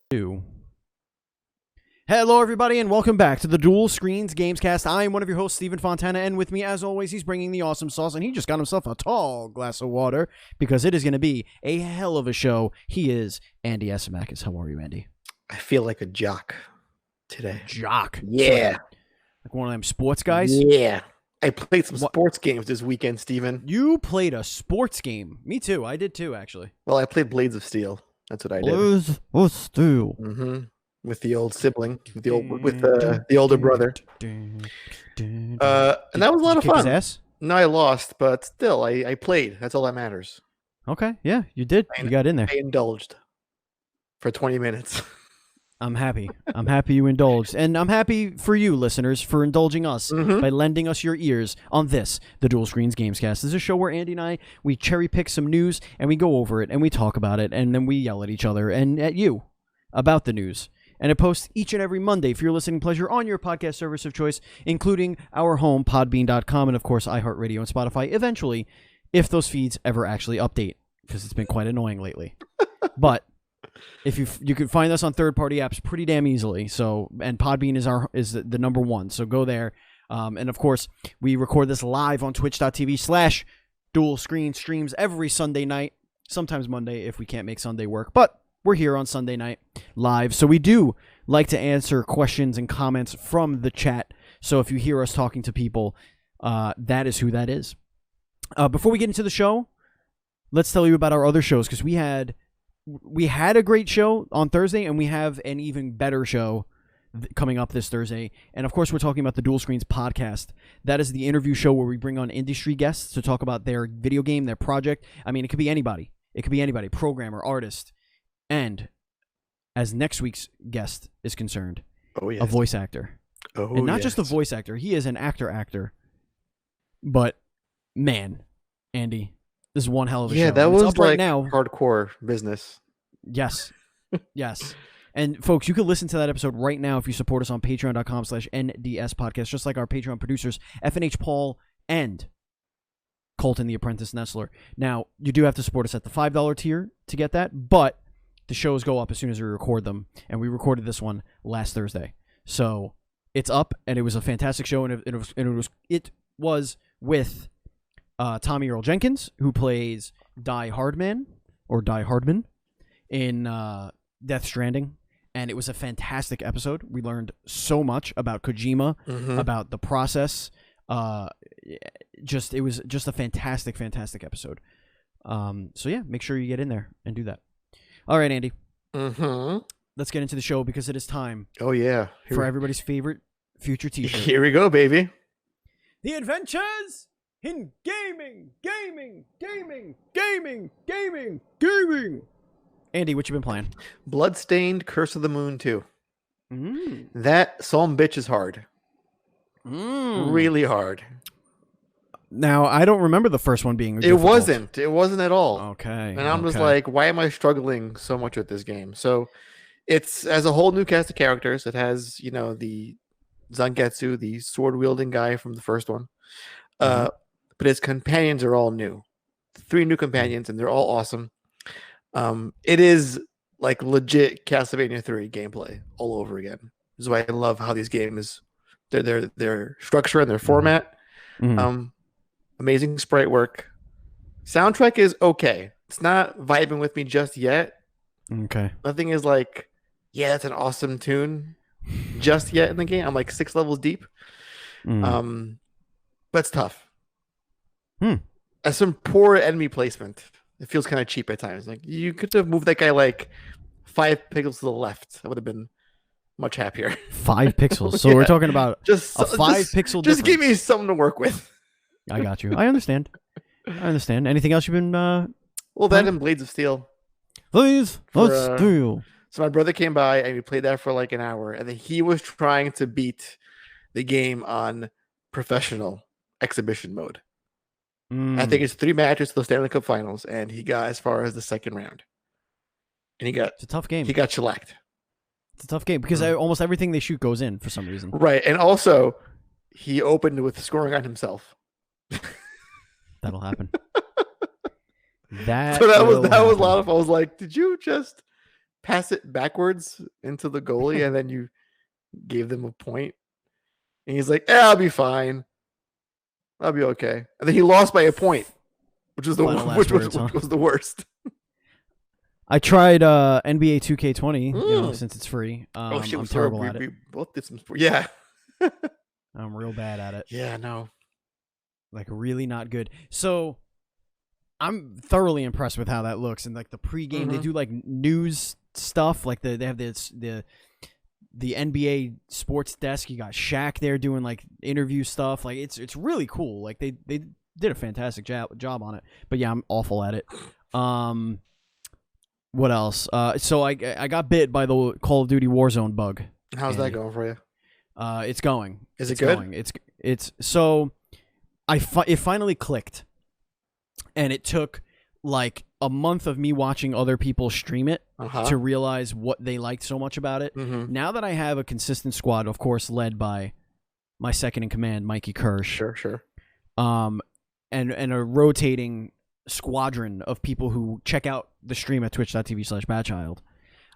2. Hello, everybody, and welcome back to the Duel Screens Gamescast. I am one of your hosts, Stephen Fontana, and with me, as always, he's bringing the awesome sauce, and he just got himself a tall glass of water because it is going to be a hell of a show. He is Andy Esimakis. How are you, Andy? I feel like a jock today. Jock? Yeah. Like one of them sports guys? Yeah. I played some sports games this weekend, Stephen. You played a sports game? Me too. I did too, actually. Well, I played Blades of Steel. That's what I did. Blades of Steel. Mm-hmm. With the old sibling, with the older brother. And that was a lot of fun. His ass? No, I lost, but still, I played. That's all that matters. Okay, yeah, you did. You got in there. I indulged for 20 minutes. I'm happy. I'm happy you indulged. And I'm happy for you, listeners, for indulging us by lending us your ears on this, the Duel Screens Gamescast. This is a show where Andy and I, we cherry pick some news, and we go over it, and we talk about it, and then we yell at each other and at you about the news. And it posts each and every Monday for your listening pleasure on your podcast service of choice, including our home, podbean.com, and, of course, iHeartRadio and Spotify, eventually, if those feeds ever actually update, because it's been quite annoying lately. But if you can find us on third-party apps pretty damn easily. So, and Podbean is the number one. So go there. And, of course, we record this live on twitch.tv/Duel Screen streams every Sunday night, sometimes Monday if we can't make Sunday work. But we're here on Sunday night live, so we do like to answer questions and comments from the chat. So if you hear us talking to people, that is who that is. Before we get into the show, let's tell you about our other shows, because we had a great show on Thursday, and we have an even better show coming up this Thursday. And of course, we're talking about the Duel Screens Podcast. That is the interview show where we bring on industry guests to talk about their video game, their project. I mean, it could be anybody. It could be anybody, programmer, artist. And as next week's guest is concerned, a voice actor. And not just a voice actor. He is an actor. But, man, Andy, this is one hell of a show. Yeah, that was up like right now. Hardcore business. Yes. Yes. And, folks, you can listen to that episode right now if you support us on patreon.com/NDS podcast, just like our Patreon producers, FNH Paul and Colton the Apprentice Nestler. Now, you do have to support us at the $5 tier to get that, but the shows go up as soon as we record them, and we recorded this one last Thursday. So it's up, and it was a fantastic show, and it was with Tommy Earl Jenkins, who plays Die Hardman in Death Stranding, and it was a fantastic episode. We learned so much about Kojima, about the process. It was just a fantastic episode. So yeah, make sure you get in there and do that. All right, Andy. Let's get into the show, because it is time. Oh, yeah. For everybody's favorite future t-shirt. Here we go, baby. The adventures in gaming. Andy, what you been playing? Bloodstained Curse of the Moon 2. That some bitch is hard. Really hard. Now, I don't remember the first one being difficult. It wasn't at all. Okay. And I'm just like, why am I struggling so much with this game? So it's as a whole new cast of characters. It has, the Zangetsu, the sword-wielding guy from the first one. But his companions are all new. 3 new companions, and they're all awesome. It is like legit Castlevania 3 gameplay all over again. This is why I love how these games, their structure and their format. Amazing sprite work. Soundtrack is okay. It's not vibing with me just yet. Okay. Nothing is like, yeah, that's an awesome tune just yet in the game. I'm like 6 levels deep. But it's tough. As some poor enemy placement. It feels kind of cheap at times. Like, you could have moved that guy like 5 pixels to the left. I would have been much happier. 5 pixels. So we're talking about just a 5-pixel difference. Just give me something to work with. I got you. I understand. Anything else you've been that and Blades of Steel. Blades of Steel. So my brother came by and we played that for like an hour, and then he was trying to beat the game on professional exhibition mode. I think it's 3 matches to the Stanley Cup Finals, and he got as far as the second round. And it's a tough game. He got shellacked. It's a tough game because almost everything they shoot goes in for some reason. Right, and also he opened with scoring on himself. That'll happen. That was a lot of. I was like, did you just pass it backwards into the goalie and then you gave them a point? And he's like, I'll be fine. I'll be okay. And then he lost by a point, which was which was the worst. I tried NBA 2K20, since it's free. I'm terrible at it. We both did some sport. Yeah. I'm real bad at it. Yeah, no. Like, really not good. So I'm thoroughly impressed with how that looks. And like the pregame, they do like news stuff. Like they have the NBA sports desk. You got Shaq there doing like interview stuff. Like it's really cool. Like they did a fantastic job on it. But yeah, I'm awful at it. What else? So I got bit by the Call of Duty Warzone bug. How's that going for you? It's going. Is it good? Going. It's so it finally clicked, and it took like a month of me watching other people stream it to realize what they liked so much about it. Now that I have a consistent squad, of course, led by my second in command, Mikey Kirsch. Sure. And a rotating squadron of people who check out the stream at twitch.tv/badchild.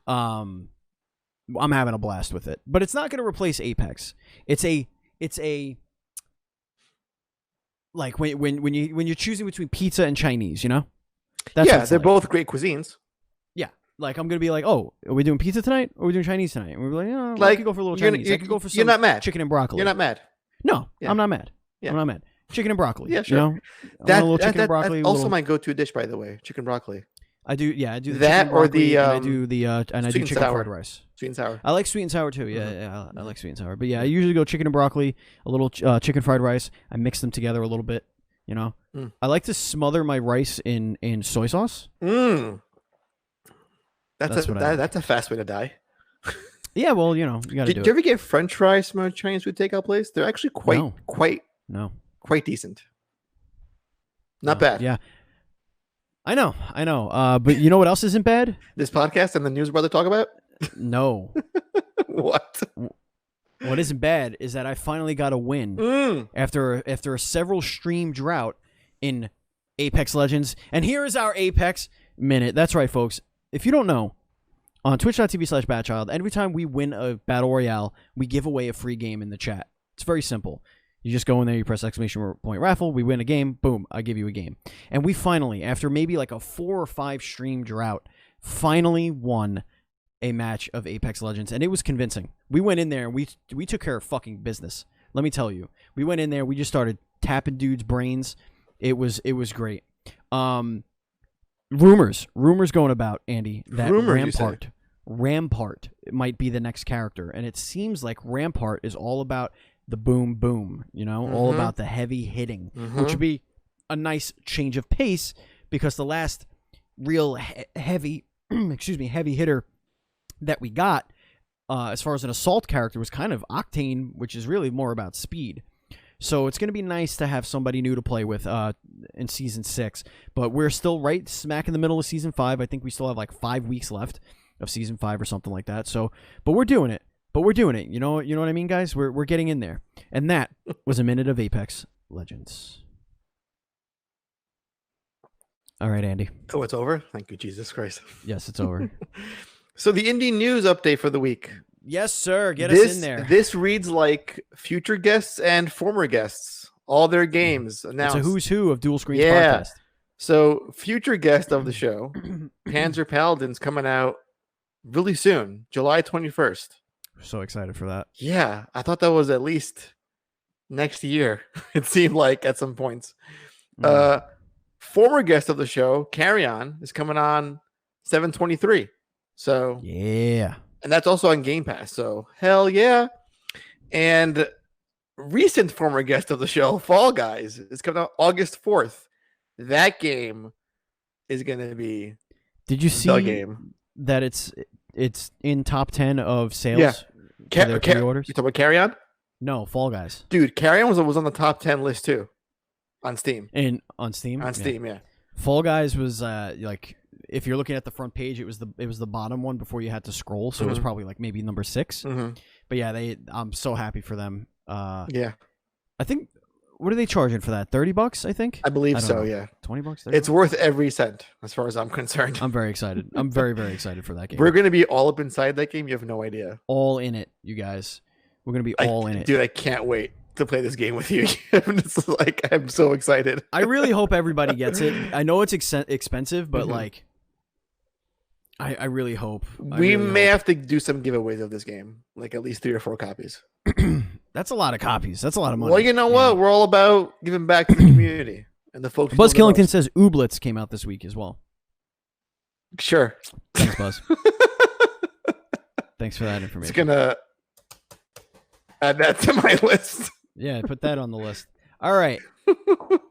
I'm having a blast with it, but it's not going to replace Apex. It's a like when you're choosing between pizza and Chinese, you know? That's they're both great cuisines. Yeah, like I'm gonna be like, oh, are we doing pizza tonight or are we doing Chinese tonight? And we're like, oh, I could go for a little Chinese. I could go for some chicken and broccoli. You're not mad. No, I'm not mad. Yeah. I'm not mad. Chicken and broccoli. Yeah, sure. You know? A little chicken and broccoli. That's also my go-to dish, by the way. Chicken broccoli. I do. Yeah, I do that or the. And I do the and I do chicken fried rice. Sweet and sour. I like sweet and sour too. Yeah, I like sweet and sour. But yeah, I usually go chicken and broccoli, a little chicken fried rice. I mix them together a little bit. You know, I like to smother my rice in soy sauce. That's a fast way to die. Yeah, well, you know, you got to do it. Did you ever get French fries from a Chinese food takeout place? They're actually quite decent. Not bad. Yeah. I know. But you know what else isn't bad? This podcast and the news we're about to talk about? No. What? What isn't bad is that I finally got a win after a several stream drought in Apex Legends. And here is our Apex minute. That's right, folks. If you don't know, on twitch.tv/badchild, every time we win a battle royale, we give away a free game in the chat. It's very simple. You just go in there, you press exclamation point raffle, we win a game, boom, I give you a game. And we finally, after maybe like a 4 or 5 stream drought, finally won a match of Apex Legends, and it was convincing. We went in there and we took care of fucking business. Let me tell you. We went in there, we just started tapping dudes' brains. It was great. Rumors going about, Andy, that Rampart might be the next character, and it seems like Rampart is all about the boom boom, you know, all about the heavy hitting, which would be a nice change of pace because the last real heavy hitter that we got as far as an assault character was kind of Octane, which is really more about speed. So it's going to be nice to have somebody new to play with in Season 6. But we're still right smack in the middle of Season 5. I think we still have like 5 weeks left of Season 5 or something like that. So, but we're doing it. You know what I mean, guys? We're getting in there. And that was a minute of Apex Legends. All right, Andy. Oh, it's over? Thank you, Jesus Christ. Yes, it's over. So the indie news update for the week. Yes, sir. Get us in there. This reads like future guests and former guests. All their games announced. It's a who's who of Duel Screens Podcast. So future guest of the show, Panzer Paladin's coming out really soon, July 21st. So excited for that. Yeah, I thought that was at least next year. It seemed like at some points. Former guest of the show, Carry On, is coming on 7/23. So yeah, and that's also on Game Pass. So hell yeah! And recent former guest of the show, Fall Guys, is coming out August 4th. That game is going to be. Did you see the game that it's in top 10 of sales? Yeah. Pre-orders? You talking about Carry On? No, Fall Guys. Dude, Carry On was on the top 10 list too, on Steam. On Steam? On Steam, yeah. Fall Guys was like, if you're looking at the front page, it was the bottom one before you had to scroll, so it was probably like maybe number 6. But yeah, I'm so happy for them. Yeah. I think what are they charging for that? $30, I think. I believe so. know. Yeah, $20. It's worth every cent, as far as I'm concerned. I'm very excited. I'm very, very excited for that game. We're gonna be all up inside that game. You have no idea. All in it, you guys. We're gonna be all in it, dude. I can't wait to play this game with you. I'm so excited. I really hope everybody gets it. I know it's expensive, but like, I really hope. We may have to do some giveaways of this game, like at least 3 or 4 copies. That's a lot of copies. That's a lot of money. Well, you know what? We're all about giving back to the community and the folks. Buzz Killington says Ooblets came out this week as well. Sure. Thanks, Buzz. Thanks for that information. It's gonna add that to my list. Yeah, put that on the list. All right,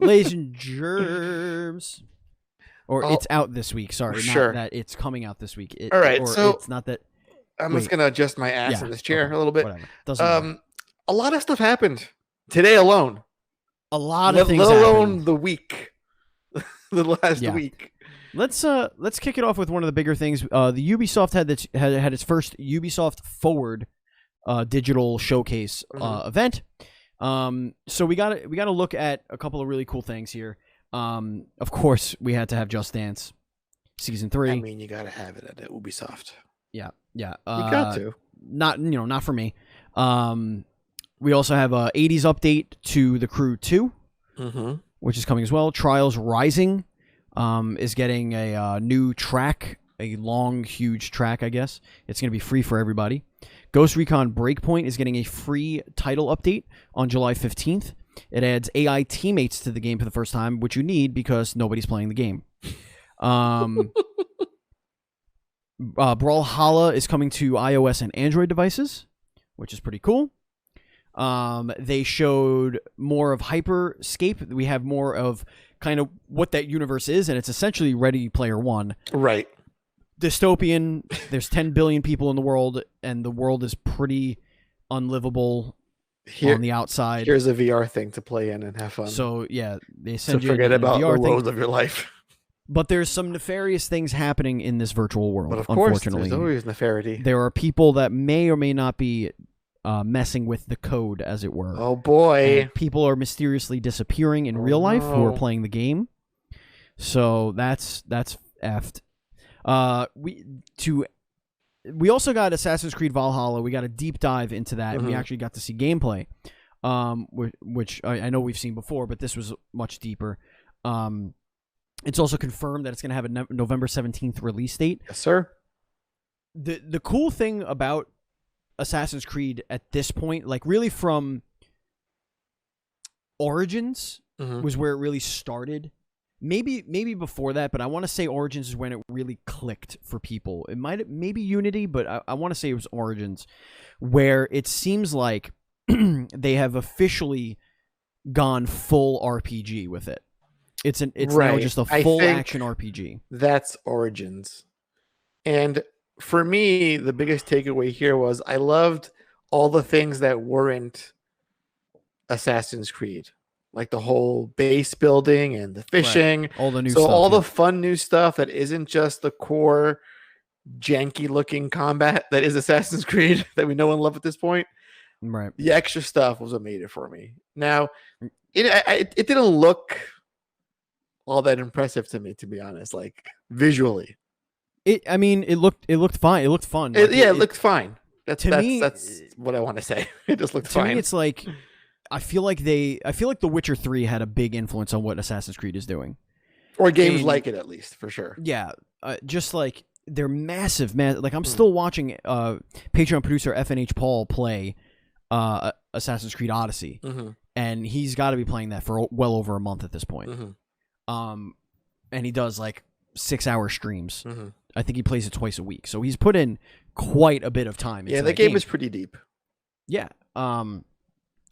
ladies and germs. Or it's out this week. Sorry, not that it's coming out this week. All right, so it's not that. I'm just gonna adjust my ass in this chair a little bit. Whatever. Doesn't matter. A lot of stuff happened today alone. A lot of things. Let alone happened. the week, the last week. Let's kick it off with one of the bigger things. The Ubisoft had its first Ubisoft Forward digital showcase event. So we got to look at a couple of really cool things here. Of course, we had to have Just Dance Season 3. I mean, you got to have it at Ubisoft. Yeah. You got to. Not for me. We also have a 80s update to The Crew 2, which is coming as well. Trials Rising is getting a new track, a long, huge track, I guess. It's going to be free for everybody. Ghost Recon Breakpoint is getting a free title update on July 15th. It adds AI teammates to the game for the first time, which you need because nobody's playing the game. Brawlhalla is coming to iOS and Android devices, which is pretty cool. They showed more of Hyperscape. We have more of kind of what that universe is, and it's essentially Ready Player One. Right. Dystopian. There's 10 billion people in the world, and the world is pretty unlivable on the outside. Here's a VR thing to play in and have fun. So, yeah, they send so you forget about VR the woes of your life. But there's some nefarious things happening in this virtual world, but of course, unfortunately. there's always nefariety. There are people that may or may not be messing with the code, as it were. Oh, boy. And people are mysteriously disappearing in real life who are playing the game. So that's effed. We also got Assassin's Creed Valhalla. We got a deep dive into that, and we actually got to see gameplay, which I know we've seen before, but this was much deeper. It's also confirmed that it's going to have a November 17th release date. Yes, sir. The cool thing about Assassin's Creed at this point, like really from Origins was where it really started. Maybe before that, but I want to say Origins is when it really clicked for people. It maybe Unity, but I want to say it was Origins, where it seems like they have officially gone full RPG with it. It's now just a full action RPG. That's Origins. And for me, the biggest takeaway here was I loved all the things that weren't Assassin's Creed. Like the whole base building and the fishing. Right. All the new stuff. So all the fun new stuff that isn't just the core janky looking combat that is Assassin's Creed that we know and love at this point. Right. The extra stuff was what made it for me. Now, it didn't look all that impressive to me, to be honest, like visually. It looked fine. It looked fun. It looked fine. That's what I want to say. It just looked fine. To me, it's like I feel like The Witcher 3 had a big influence on what Assassin's Creed is doing. Or games like it, at least, for sure. Yeah. Just like they're massive. Like I'm still watching Patreon producer FNH Paul play Assassin's Creed Odyssey. And he's got to be playing that for well over a month at this point. And he does like 6-hour streams. I think he plays it twice a week. So he's put in quite a bit of time. Yeah, the game is pretty deep. Yeah.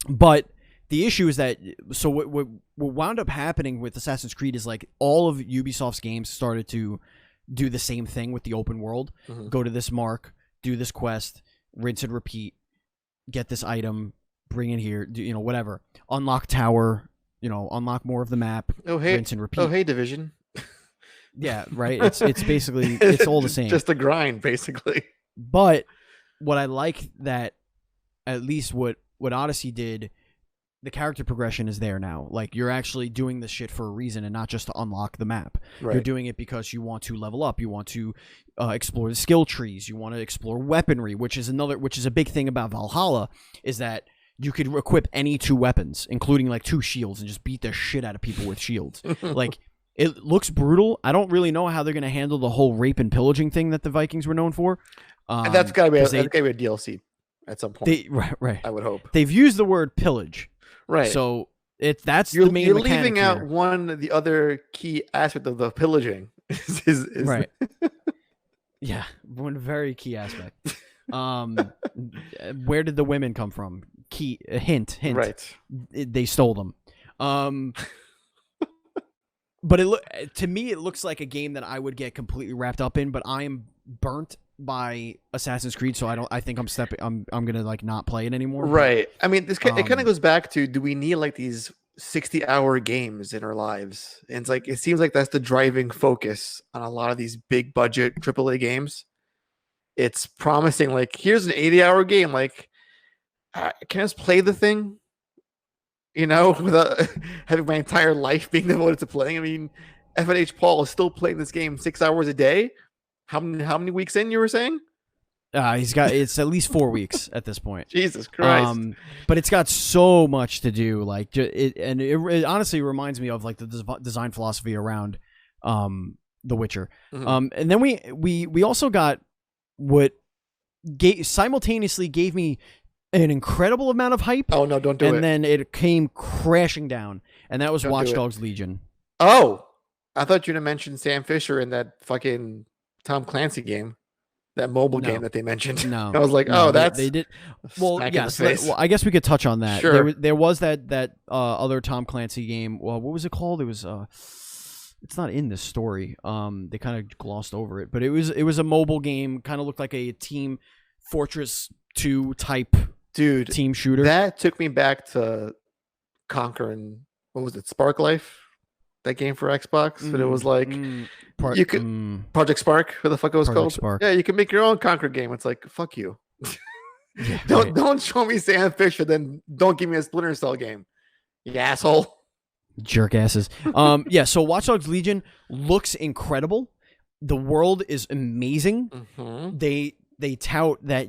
But the issue is that, so what wound up happening with Assassin's Creed is like all of Ubisoft's games started to do the same thing with the open world. Go to this mark, do this quest, rinse and repeat, get this item, bring it here, do, whatever. Unlock tower, unlock more of the map, rinse and repeat. Oh, hey, Division. Yeah, right. It's basically, it's all the same. Just a grind, basically. But what I like that, at least what Odyssey did, the character progression is there now. Like, you're actually doing this shit for a reason and not just to unlock the map. Right. You're doing it because you want to level up. You want to explore the skill trees. You want to explore weaponry, which is a big thing about Valhalla, is that you could equip any 2 weapons, including like 2 shields, and just beat the shit out of people with shields. Like, it looks brutal. I don't really know how they're going to handle the whole rape and pillaging thing that the Vikings were known for. And that's gotta be a DLC at some point. Right. I would hope. They've used the word pillage. Right. So that's you're the main mechanic leaving out here. the other key aspect of the pillaging. is right. Yeah, one very key aspect. Where did the women come from? Hint. Right. They stole them. But to me, it looks like a game that I would get completely wrapped up in. But I am burnt by Assassin's Creed, so I think I'm gonna like not play it anymore. Right. I mean, it kind of goes back to, do we need like these 60-hour games in our lives? And it's like, it seems like that's the driving focus on a lot of these big budget AAA games. It's promising, like, here's an 80-hour game. Like, can I just play the thing? You know, without having my entire life being devoted to playing. I mean, FNH Paul is still playing this game 6 hours a day. How many weeks in, you were saying? It's at least 4 weeks at this point. Jesus Christ. But it's got so much to do. Like, it honestly reminds me of like the design philosophy around The Witcher. Mm-hmm. And then we also got what simultaneously gave me an incredible amount of hype. Oh no, don't do it. And then it came crashing down, and that was Don't Watchdogs Legion. Oh, I thought you'd have mentioned Sam Fisher in that fucking Tom Clancy game, that mobile game that they mentioned. No, I was like, they did. Well, yes. I guess we could touch on that. Sure. There was that other Tom Clancy game. Well, what was it called? It was it's not in this story. They kind of glossed over it, but it was a mobile game. Kind of looked like a Team Fortress 2 type. Dude, team shooter. That took me back to conquering, what was it, Spark Life? That game for Xbox? And it was like, you could Project Spark, what the fuck it was called? Spark. Yeah, you can make your own Conquer game. It's like, fuck you. Yeah, don't show me Sam Fisher, then don't give me a Splinter Cell game. You asshole. Jerk asses. Yeah, so Watch Dogs Legion looks incredible. The world is amazing. Mm-hmm. They tout that,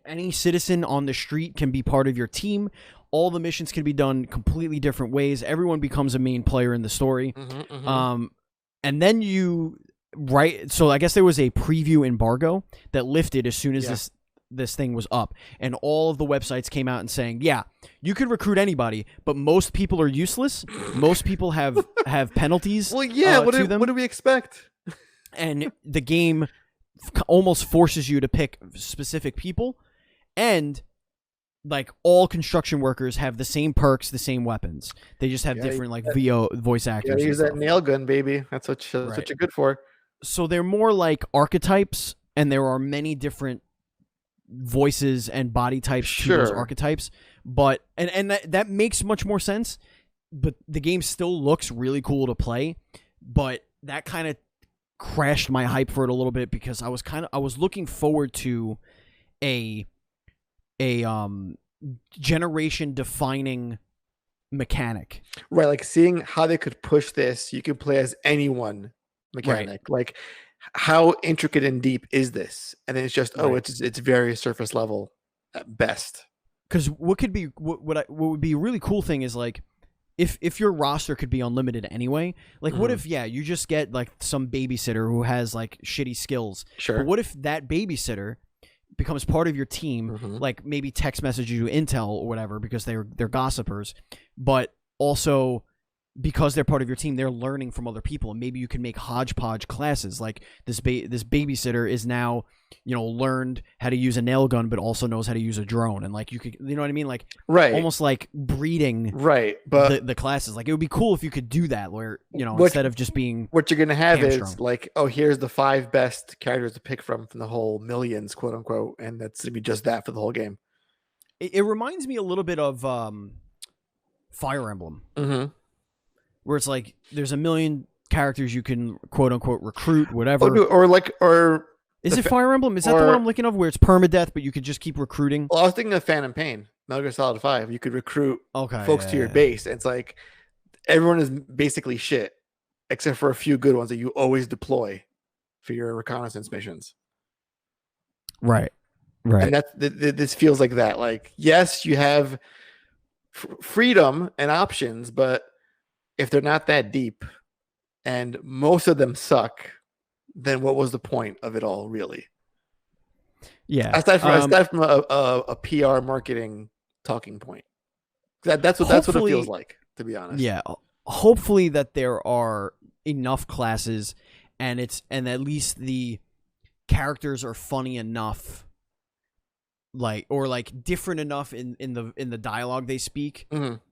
any citizen on the street can be part of your team. All the missions can be done completely different ways. Everyone becomes a main player in the story. Mm-hmm, mm-hmm. And then so I guess there was a preview embargo that lifted as soon as this thing was up. And all of the websites came out and saying, yeah, you could recruit anybody, but most people are useless. Most people have penalties. Well, yeah, what them. What do we expect? And the game almost forces you to pick specific people, and like all construction workers have the same perks, the same weapons. They just have different voice actors. Use that nail gun, baby. That's what you're good for. So they're more like archetypes, and there are many different voices and body types to those archetypes. But and that makes much more sense. But the game still looks really cool to play. But that kind of crashed my hype for it a little bit, because I was looking forward to a generation defining mechanic, right? Like seeing how they could push this. You could play as anyone mechanic. Right. Like, how intricate and deep is this? And then it's just it's very surface level at best. Because what would be a really cool thing is like, if your roster could be unlimited anyway, like what if you just get like some babysitter who has like shitty skills. Sure. But what if that babysitter becomes part of your team, like maybe text message you intel or whatever, because they're gossipers, but also because they're part of your team, they're learning from other people, and maybe you can make hodgepodge classes. Like this babysitter is now, learned how to use a nail gun, but also knows how to use a drone, and like you could, you know what I mean, like almost like breeding, right? But the classes, like it would be cool if you could do that, where instead of just being what you're gonna have hamstrung. Is like, oh, here's the 5 best characters to pick from the whole millions, quote unquote, and that's gonna be just that for the whole game. It reminds me a little bit of Fire Emblem. Where it's like there's a million characters you can quote unquote recruit, whatever. Or is it Fire Emblem? Is that the one I'm thinking of, where it's permadeath, but you could just keep recruiting? Well, I was thinking of Phantom Pain. Metal Gear Solid 5, you could recruit Okay, folks to your base. And it's like everyone is basically shit, except for a few good ones that you always deploy for your reconnaissance missions. Right. Right. And this feels like that. Like, yes, you have freedom and options, but if they're not that deep and most of them suck, then what was the point of it all, really? Yeah. Aside from a PR marketing talking point. That's what it feels like, to be honest. Yeah. Hopefully that there are enough classes and at least the characters are funny enough, like different enough in the dialogue they speak,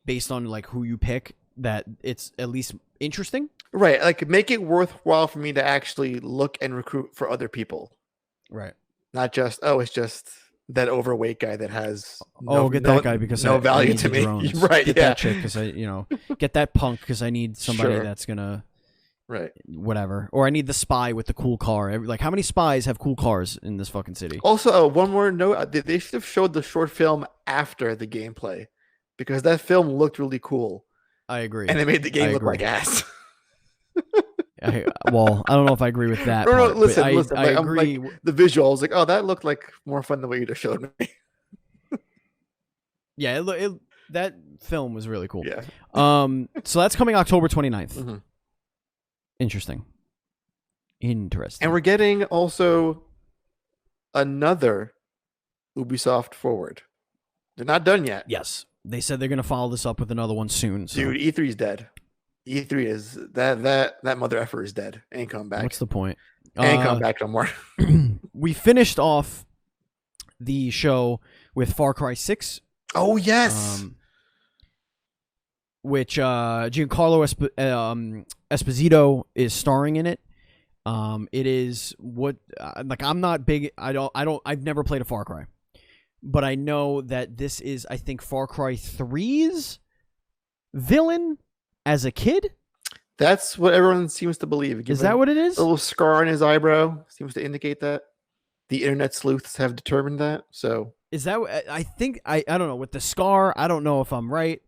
based on like who you pick, that it's at least interesting. Right. Like, make it worthwhile for me to actually look and recruit for other people. Right. Not just, it's just that overweight guy that has that guy because no value need to me. Right. Get that chick because get that punk because I need somebody that's gonna whatever. Or I need the spy with the cool car. Like, how many spies have cool cars in this fucking city? Also, one more note: they should have showed the short film after the gameplay, because that film looked really cool. I agree, and it made the game look like ass. I don't know if I agree with that. No, listen. I agree. The visuals, like, that looked like more fun than what you just showed me. Yeah, that film was really cool. Yeah. So that's coming October 29th. Mm-hmm. Interesting. And we're getting also another Ubisoft Forward. They're not done yet. Yes. They said they're going to follow this up with another one soon. So. Dude, E3 is dead. E3 is that mother effer is dead. Ain't coming back. What's the point? Ain't coming back no more. We finished off the show with Far Cry 6. Oh, yes. Which Giancarlo Esposito is starring in it. It is what I'm not big. I've never played a Far Cry, but I know that this is, I think, Far Cry 3's villain as a kid. That's what everyone seems to believe. Is that what it is? A little scar on his eyebrow seems to indicate that. The internet sleuths have determined that. So is that? I think I don't know, with the scar. I don't know if I'm right.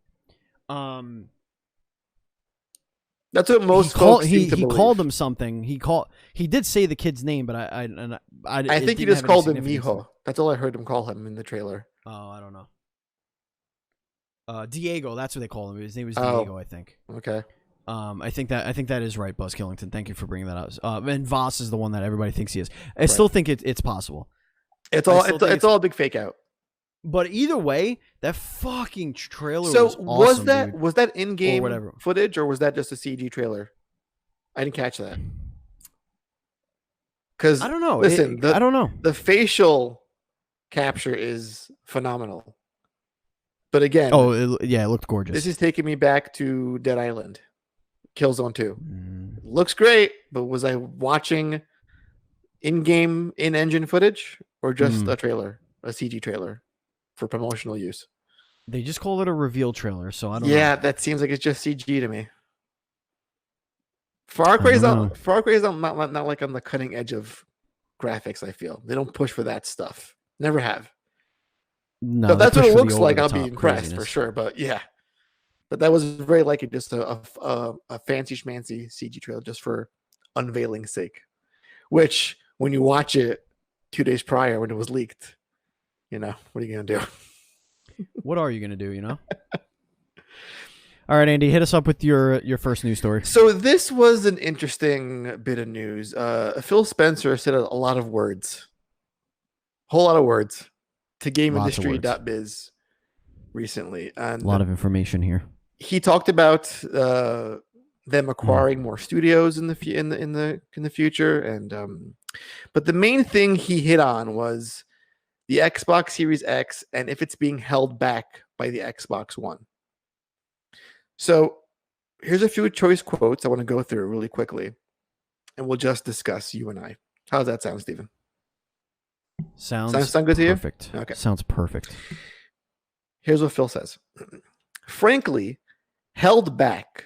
That's what most folks seem to believe. He called him something. He did say the kid's name, but I think he just called him Mijo. That's all I heard him call him in the trailer. Oh, I don't know. Diego, that's what they call him. His name was Diego, I think. Okay. I think that is right, Buzz Killington. Thank you for bringing that up. And Voss is the one that everybody thinks he is. I still think it's possible. It's all a big fake out. But either way, that fucking trailer was awesome. Was that in-game footage, or was that just a CG trailer? I didn't catch that. Because I don't know. Listen, I don't know. The facial capture is phenomenal. But again, it looked gorgeous. This is taking me back to Dead Island, Killzone 2. Looks great, but was I watching in-game, in-engine footage, or just a trailer, a CG trailer for promotional use? They just call it a reveal trailer, so I don't know. Yeah, that seems like it's just CG to me. Far Cry is not like on the cutting edge of graphics, I feel. They don't push for that stuff. Never have. No, so that's what it looks like. I'll be impressed for sure, but yeah. But that was very likely just a fancy schmancy CG trailer just for unveiling's sake. Which, when you watch it 2 days prior when it was leaked, what are you going to do? What are you going to do, All right, Andy, hit us up with your first news story. So this was an interesting bit of news. Phil Spencer said a lot of words. Whole lot of words to GameIndustry.biz recently. And a lot of information here. He talked about them acquiring more studios in the future, and but the main thing he hit on was the Xbox Series X and if it's being held back by the Xbox One. So here's a few choice quotes I want to go through really quickly, and we'll just discuss, you and I. How does that sound, Steven? Sound good to you? Perfect. Okay. Sounds perfect. Here's what Phil says. Frankly, held back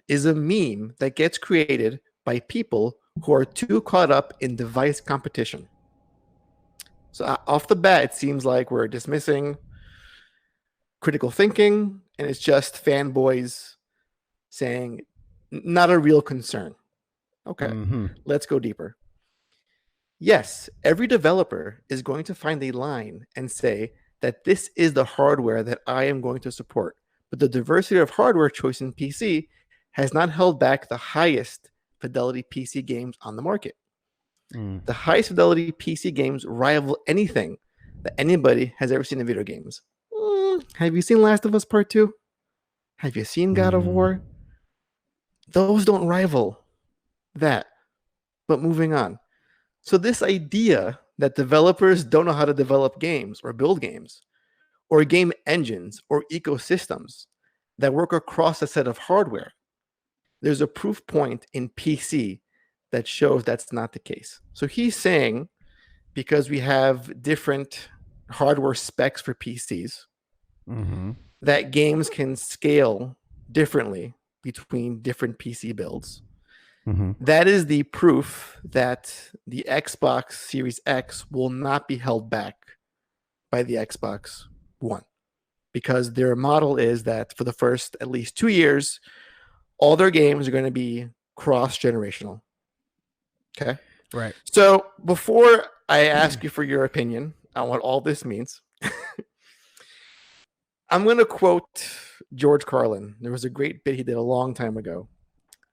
is a meme that gets created by people who are too caught up in device competition. So off the bat, it seems like we're dismissing critical thinking, and it's just fanboys saying not a real concern. Okay, let's go deeper. Yes, every developer is going to find a line and say that this is the hardware that I am going to support. But the diversity of hardware choice in PC has not held back the highest fidelity PC games on the market. The highest fidelity PC games rival anything that anybody has ever seen in video games. Have you seen Last of Us Part 2? Have you seen God of War? Those don't rival that. But moving on. So this idea that developers don't know how to develop games or build games or game engines or ecosystems that work across a set of hardware, there's a proof point in PC that shows that's not the case. So he's saying because we have different hardware specs for PCs, that games can scale differently between different PC builds. That is the proof that the Xbox Series X will not be held back by the Xbox One, because their model is that for the first at least 2 years, all their games are going to be cross-generational. Okay? Right. So before I ask you for your opinion on what all this means, I'm going to quote George Carlin. There was a great bit he did a long time ago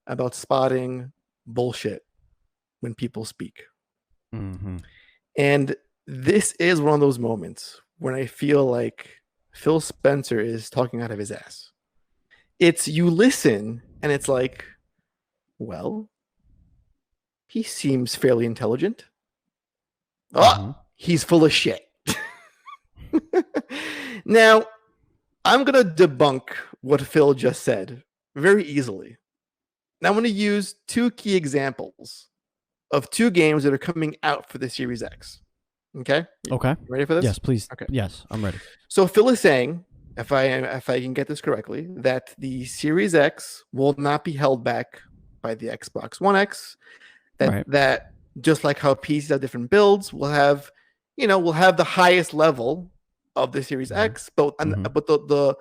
about spotting bullshit when people speak. And this is one of those moments when I feel like Phil Spencer is talking out of his ass. It's you listen and it's like, well, he seems fairly intelligent. He's full of shit. Now, I'm going to debunk what Phil just said very easily. Now, I'm going to use two key examples of two games that are coming out for the Series X. Okay? Okay. Ready for this? Yes, please. Okay. Yes, I'm ready. So Phil is saying, if I can get this correctly, that the Series X will not be held back by the Xbox One X. That just like how PCs have different builds, we'll have the highest level of the Series X, but the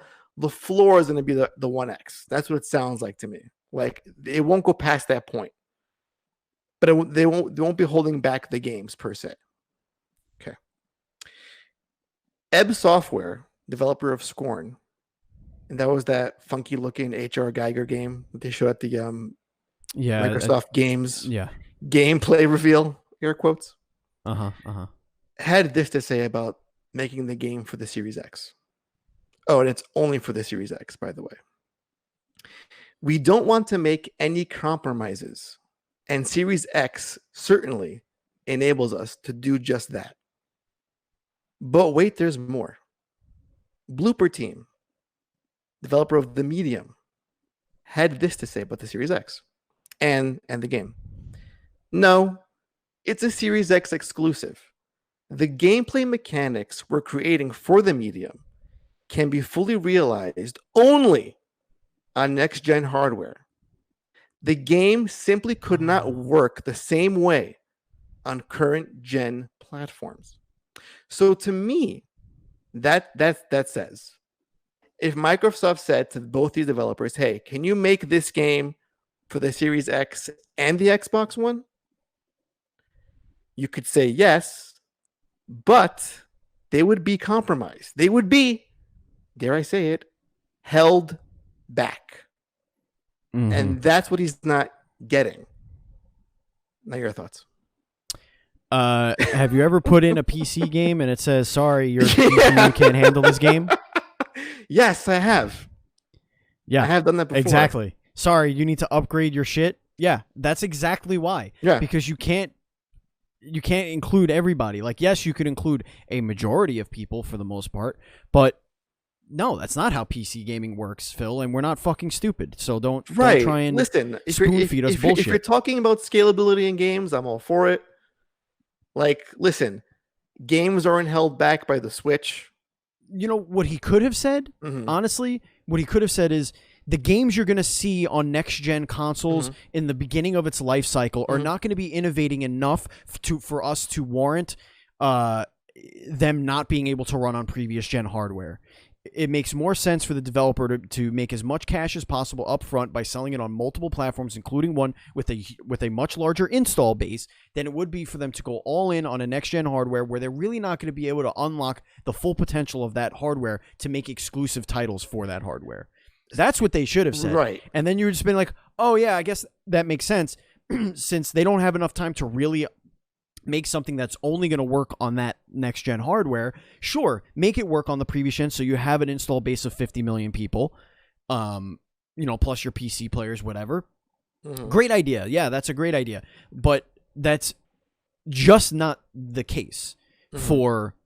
floor is going to be the One X. That's what it sounds like to me. Like it won't go past that point, but they won't be holding back the games per se. Okay. Ebb Software, developer of Scorn, and that was that funky looking H.R. Geiger game that they showed at the Microsoft Games gameplay reveal, air quotes. Had this to say about making the game for the Series X. Oh, and it's only for the Series X, by the way. We don't want to make any compromises, and Series X certainly enables us to do just that. But wait, there's more. Blooper Team, developer of The Medium, had this to say about the Series X and the game. No, it's a Series X exclusive. The gameplay mechanics we're creating for the Medium can be fully realized only on next-gen hardware. The game simply could not work the same way on current-gen platforms. So to me, that says, if Microsoft said to both these developers, hey, can you make this game for the Series X and the Xbox One? You could say yes, but they would be compromised. They would be, dare I say it, held back. And that's what he's not getting. Now your thoughts. Have you ever put in a PC game and it says, sorry, your GPU can't handle this game? Yes, I have. Yeah, I have done that before. Exactly. Sorry, you need to upgrade your shit. Yeah, that's exactly why. Yeah. Because you can't include everybody. Like, yes, you could include a majority of people for the most part, but no, that's not how PC gaming works, Phil, and we're not fucking stupid. So don't try and spoon feed us bullshit. If you're talking about scalability in games, I'm all for it. Like, listen, games aren't held back by the Switch. You know what he could have said? Honestly, what he could have said is the games you're going to see on next-gen consoles in the beginning of its life cycle are not going to be innovating enough for us to warrant them not being able to run on previous-gen hardware. it makes more sense for the developer to make as much cash as possible up front by selling it on multiple platforms, including one with a much larger install base, than it would be for them to go all in on a next-gen hardware where they're really not going to be able to unlock the full potential of that hardware to make exclusive titles for that hardware. That's what they should have said. Right. And then you would just been like, oh, yeah, I guess that makes sense since they don't have enough time to really make something that's only going to work on that next-gen hardware. Sure, make it work on the previous gen so you have an install base of 50 million people, plus your PC players, whatever. Mm-hmm. Great idea. Yeah, that's a great idea. But that's just not the case for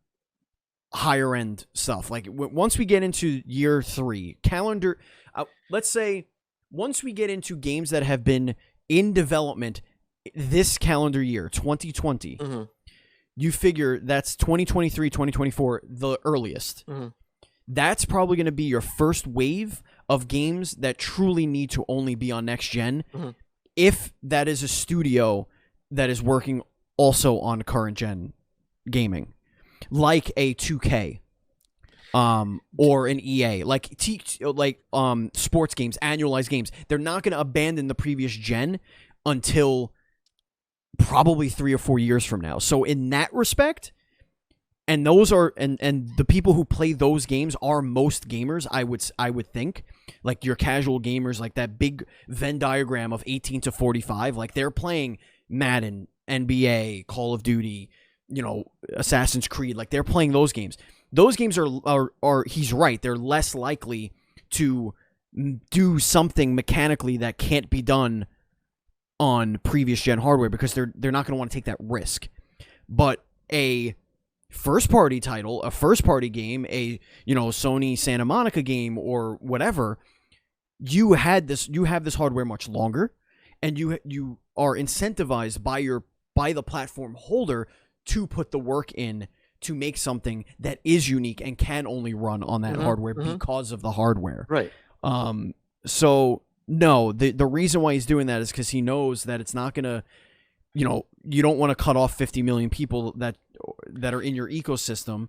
higher-end stuff. Like, once we get into year 3, calendar... let's say once we get into games that have been in development this calendar year, 2020, you figure that's 2023, 2024, the earliest. That's probably going to be your first wave of games that truly need to only be on next gen, if that is a studio that is working also on current gen gaming, like a 2K, or an EA, like sports games, annualized games. They're not going to abandon the previous gen until probably 3 or 4 years from now. So in that respect, and those are and the people who play those games are most gamers, I would think, like your casual gamers, like that big Venn diagram of 18 to 45, like they're playing Madden, NBA, Call of Duty, Assassin's Creed, like they're playing those games. Those games are he's right, they're less likely to do something mechanically that can't be done on previous gen hardware because they're not going to want to take that risk. But a first party title, a first party game, a Sony Santa Monica game or whatever, you have this hardware much longer, and you are incentivized by the platform holder to put the work in to make something that is unique and can only run on that hardware because of the hardware. Right. So no, the reason why he's doing that is because he knows that it's not going to, you don't want to cut off 50 million people that are in your ecosystem,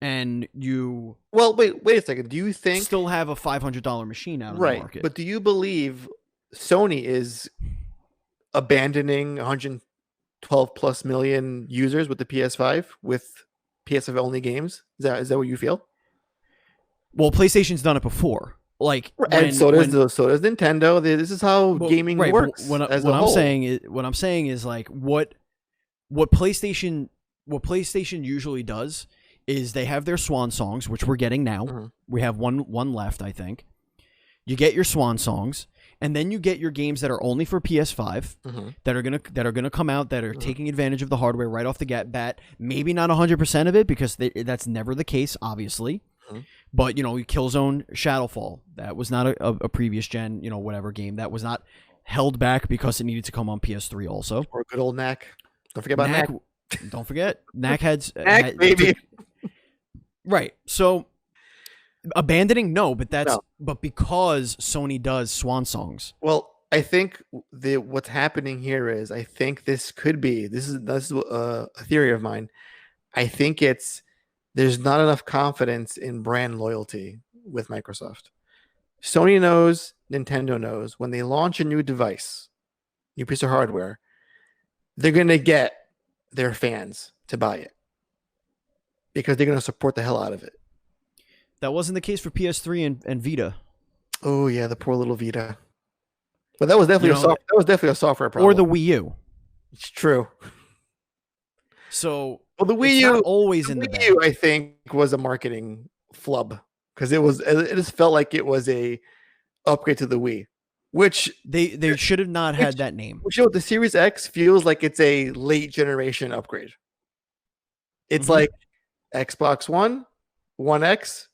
and you... Well, wait a second. Do you think... Still have a $500 machine out of the market. But do you believe Sony is abandoning 112 plus million users with the PS5 with PS5 only games? Is that what you feel? Well, PlayStation's done it before. Like, and so does Nintendo. This is how gaming works. What I'm saying is like what PlayStation usually does is they have their swan songs, which we're getting now. We have one left, I think. You get your swan songs, and then you get your games that are only for PS5 that are gonna come out, that are taking advantage of the hardware right off the bat. Maybe not 100% of it, because that's never the case, obviously. But Killzone Shadowfall, that was not a previous gen whatever game, that was not held back because it needed to come on PS3 also. Or good old Knack. Don't forget about Knack. Don't forget Knack had Knack, baby. Right. So abandoning, no, but but because Sony does swan songs. Well, I think what's happening here is, I think this is a theory of mine. I think there's not enough confidence in brand loyalty with Microsoft. Sony knows, Nintendo knows, when they launch a new device, new piece of hardware, they're going to get their fans to buy it because they're going to support the hell out of it. That wasn't the case for PS3 and Vita. Oh yeah, the poor little Vita. But that was definitely a software problem. Or the Wii U. It's true. So, well, the Wii U always in the Wii U, I think, was a marketing flub because it just felt like it was a upgrade to the Wii, which they should have not had that name. Which, the Series X feels like it's a late generation upgrade. It's like Xbox One, One X,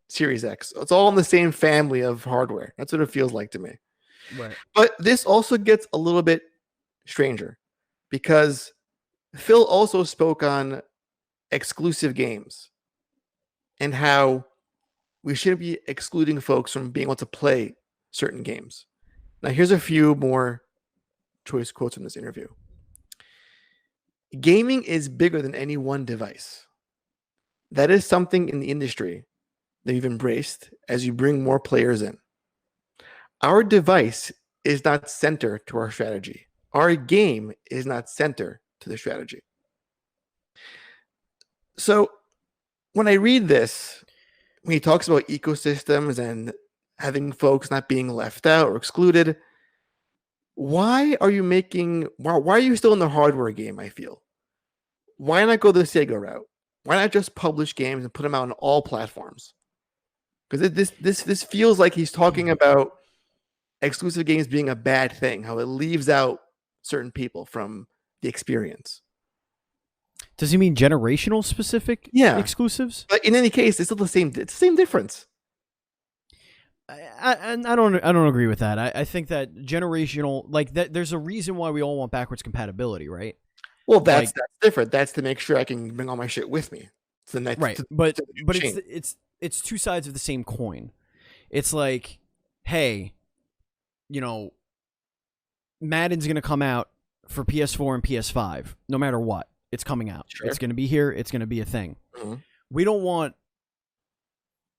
Series X. It's all in the same family of hardware. That's what it feels like to me. Right. But this also gets a little bit stranger because Phil also spoke on exclusive games and how we shouldn't be excluding folks from being able to play certain games. Now, here's a few more choice quotes from this interview. Gaming is bigger than any one device. That is something in the industry that you've embraced as you bring more players in. Our device is not center to our strategy. Our game is not center to the strategy. So when I read this, when he talks about ecosystems and having folks not being left out or excluded, why are you still in the hardware game, I feel? Why not go the Sega route? Why not just publish games and put them out on all platforms? Because this feels like he's talking about exclusive games being a bad thing, how it leaves out certain people from the experience. Does he mean generational specific exclusives? But in any case, it's still the same difference. I don't agree with that. I think that generational, like that, there's a reason why we all want backwards compatibility, right? Well, that's different. That's to make sure I can bring all my shit with me. It's the next, right? But it's two sides of the same coin. It's like, hey, you know, Madden's gonna come out for PS4 and PS5, no matter what. It's coming out. Sure. It's gonna be here. It's gonna be a thing. Mm-hmm. We don't want.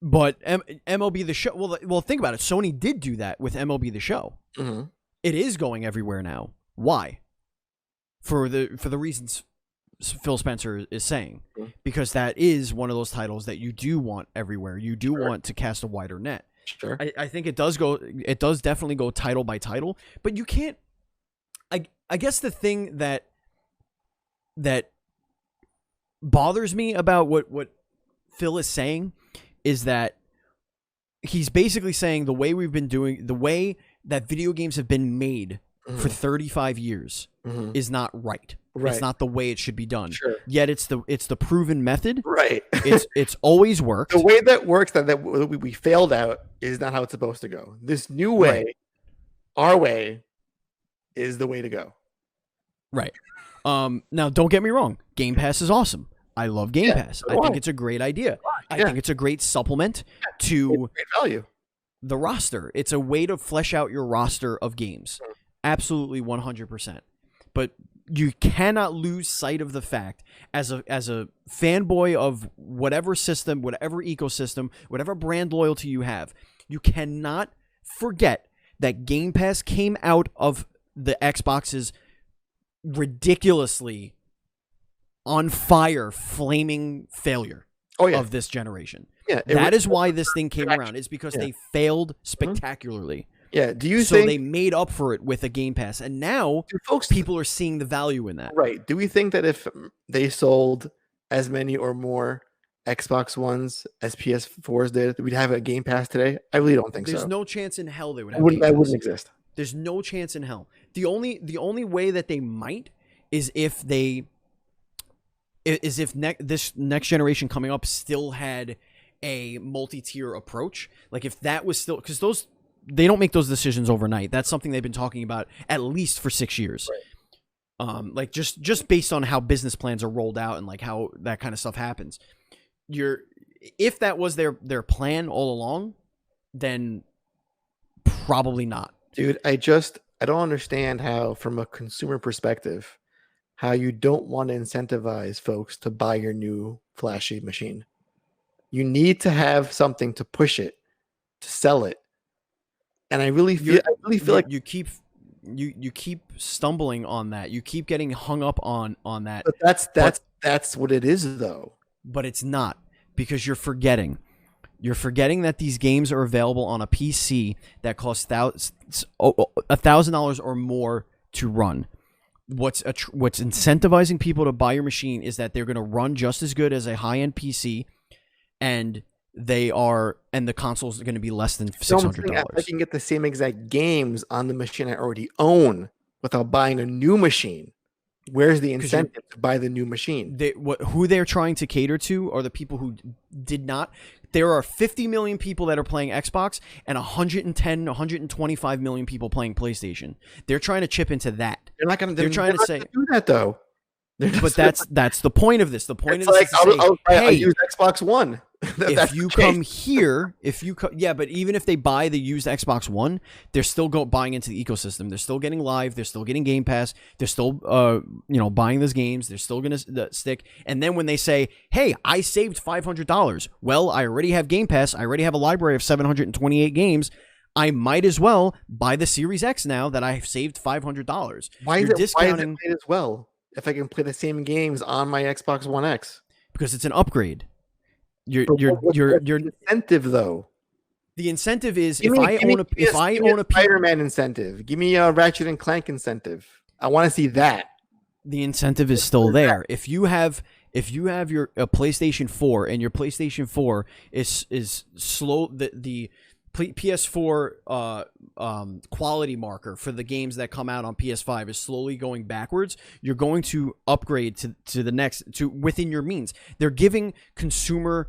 But MLB The Show, well, think about it. Sony did do that with MLB The Show. Mm-hmm. It is going everywhere now. Why? For the reasons Phil Spencer is saying. Mm-hmm. Because that is one of those titles that you do want everywhere. You do want to cast a wider net. Sure. I think it does definitely go title by title. But you can't. I guess the thing that bothers me about what Phil is saying is that he's basically saying the way that video games have been made for 35 years is not right. It's not the way it should be done. Sure. Yet it's the proven method. Right. It's always worked. The way that works that we failed out is not how it's supposed to go. This new way, our way, is the way to go. Right. Now don't get me wrong. Game Pass is awesome. I love Game Pass. I think it's a great idea. I think it's a great supplement to great value. The roster. It's a way to flesh out your roster of games. Absolutely 100%. But you cannot lose sight of the fact as a fanboy of whatever system, whatever ecosystem, whatever brand loyalty you have, you cannot forget that Game Pass came out of the Xbox's ridiculously on fire, flaming failure of this generation. Yeah, that is why this thing came around. Is because they failed spectacularly. Yeah. Do you so think they made up for it with a Game Pass, and now people are seeing the value in that? Right. Do we think that if they sold as many or more Xbox Ones as PS4s did, we'd have a Game Pass today? I really don't think so. There's no chance in hell they would have. That wouldn't exist. There's no chance in hell. The only way that they might is if this next generation coming up still had a multi-tier approach. Like if that was still, because they don't make those decisions overnight. That's something they've been talking about at least for 6 years. Right. Like just based on how business plans are rolled out and like how that kind of stuff happens. If that was their plan all along, then probably not. Dude, I don't understand how, from a consumer perspective, how you don't want to incentivize folks to buy your new flashy machine. You need to have something to push it, to sell it. And I really feel like you keep stumbling on that. You keep getting hung up on that. But that's what it is, though. But it's not, because you're forgetting. You're forgetting that these games are available on a PC that costs $1,000 or more to run. What's incentivizing people to buy your machine is that they're going to run just as good as a high-end PC, and the consoles are going to be less than $600. I can get the same exact games on the machine I already own without buying a new machine. Where's the incentive to buy the new machine? Who they're trying to cater to are the people who did not. There are 50 million people that are playing Xbox and 110, 125 million people playing PlayStation. They're trying to chip into that. They're trying to say do that though. But that's the point of this. The point it's of like this is I'll use Xbox One. If you come here, but even if they buy the used Xbox One, they're still buying into the ecosystem. They're still getting Live. They're still getting Game Pass. They're still, buying those games. They're still going to stick. And then when they say, hey, I saved $500. Well, I already have Game Pass. I already have a library of 728 games. I might as well buy the Series X now that I've saved $500. Why is it might as well if I can play the same games on my Xbox One X? Because it's an upgrade. Your incentive though. The incentive is if I own a Spider-Man incentive. Give me a Ratchet and Clank incentive. I want to see that. The incentive is still there. If you have your PlayStation 4 and your PlayStation 4 is slow, the PS4 quality marker for the games that come out on PS5 is slowly going backwards, you're going to upgrade to the next within your means. They're giving consumer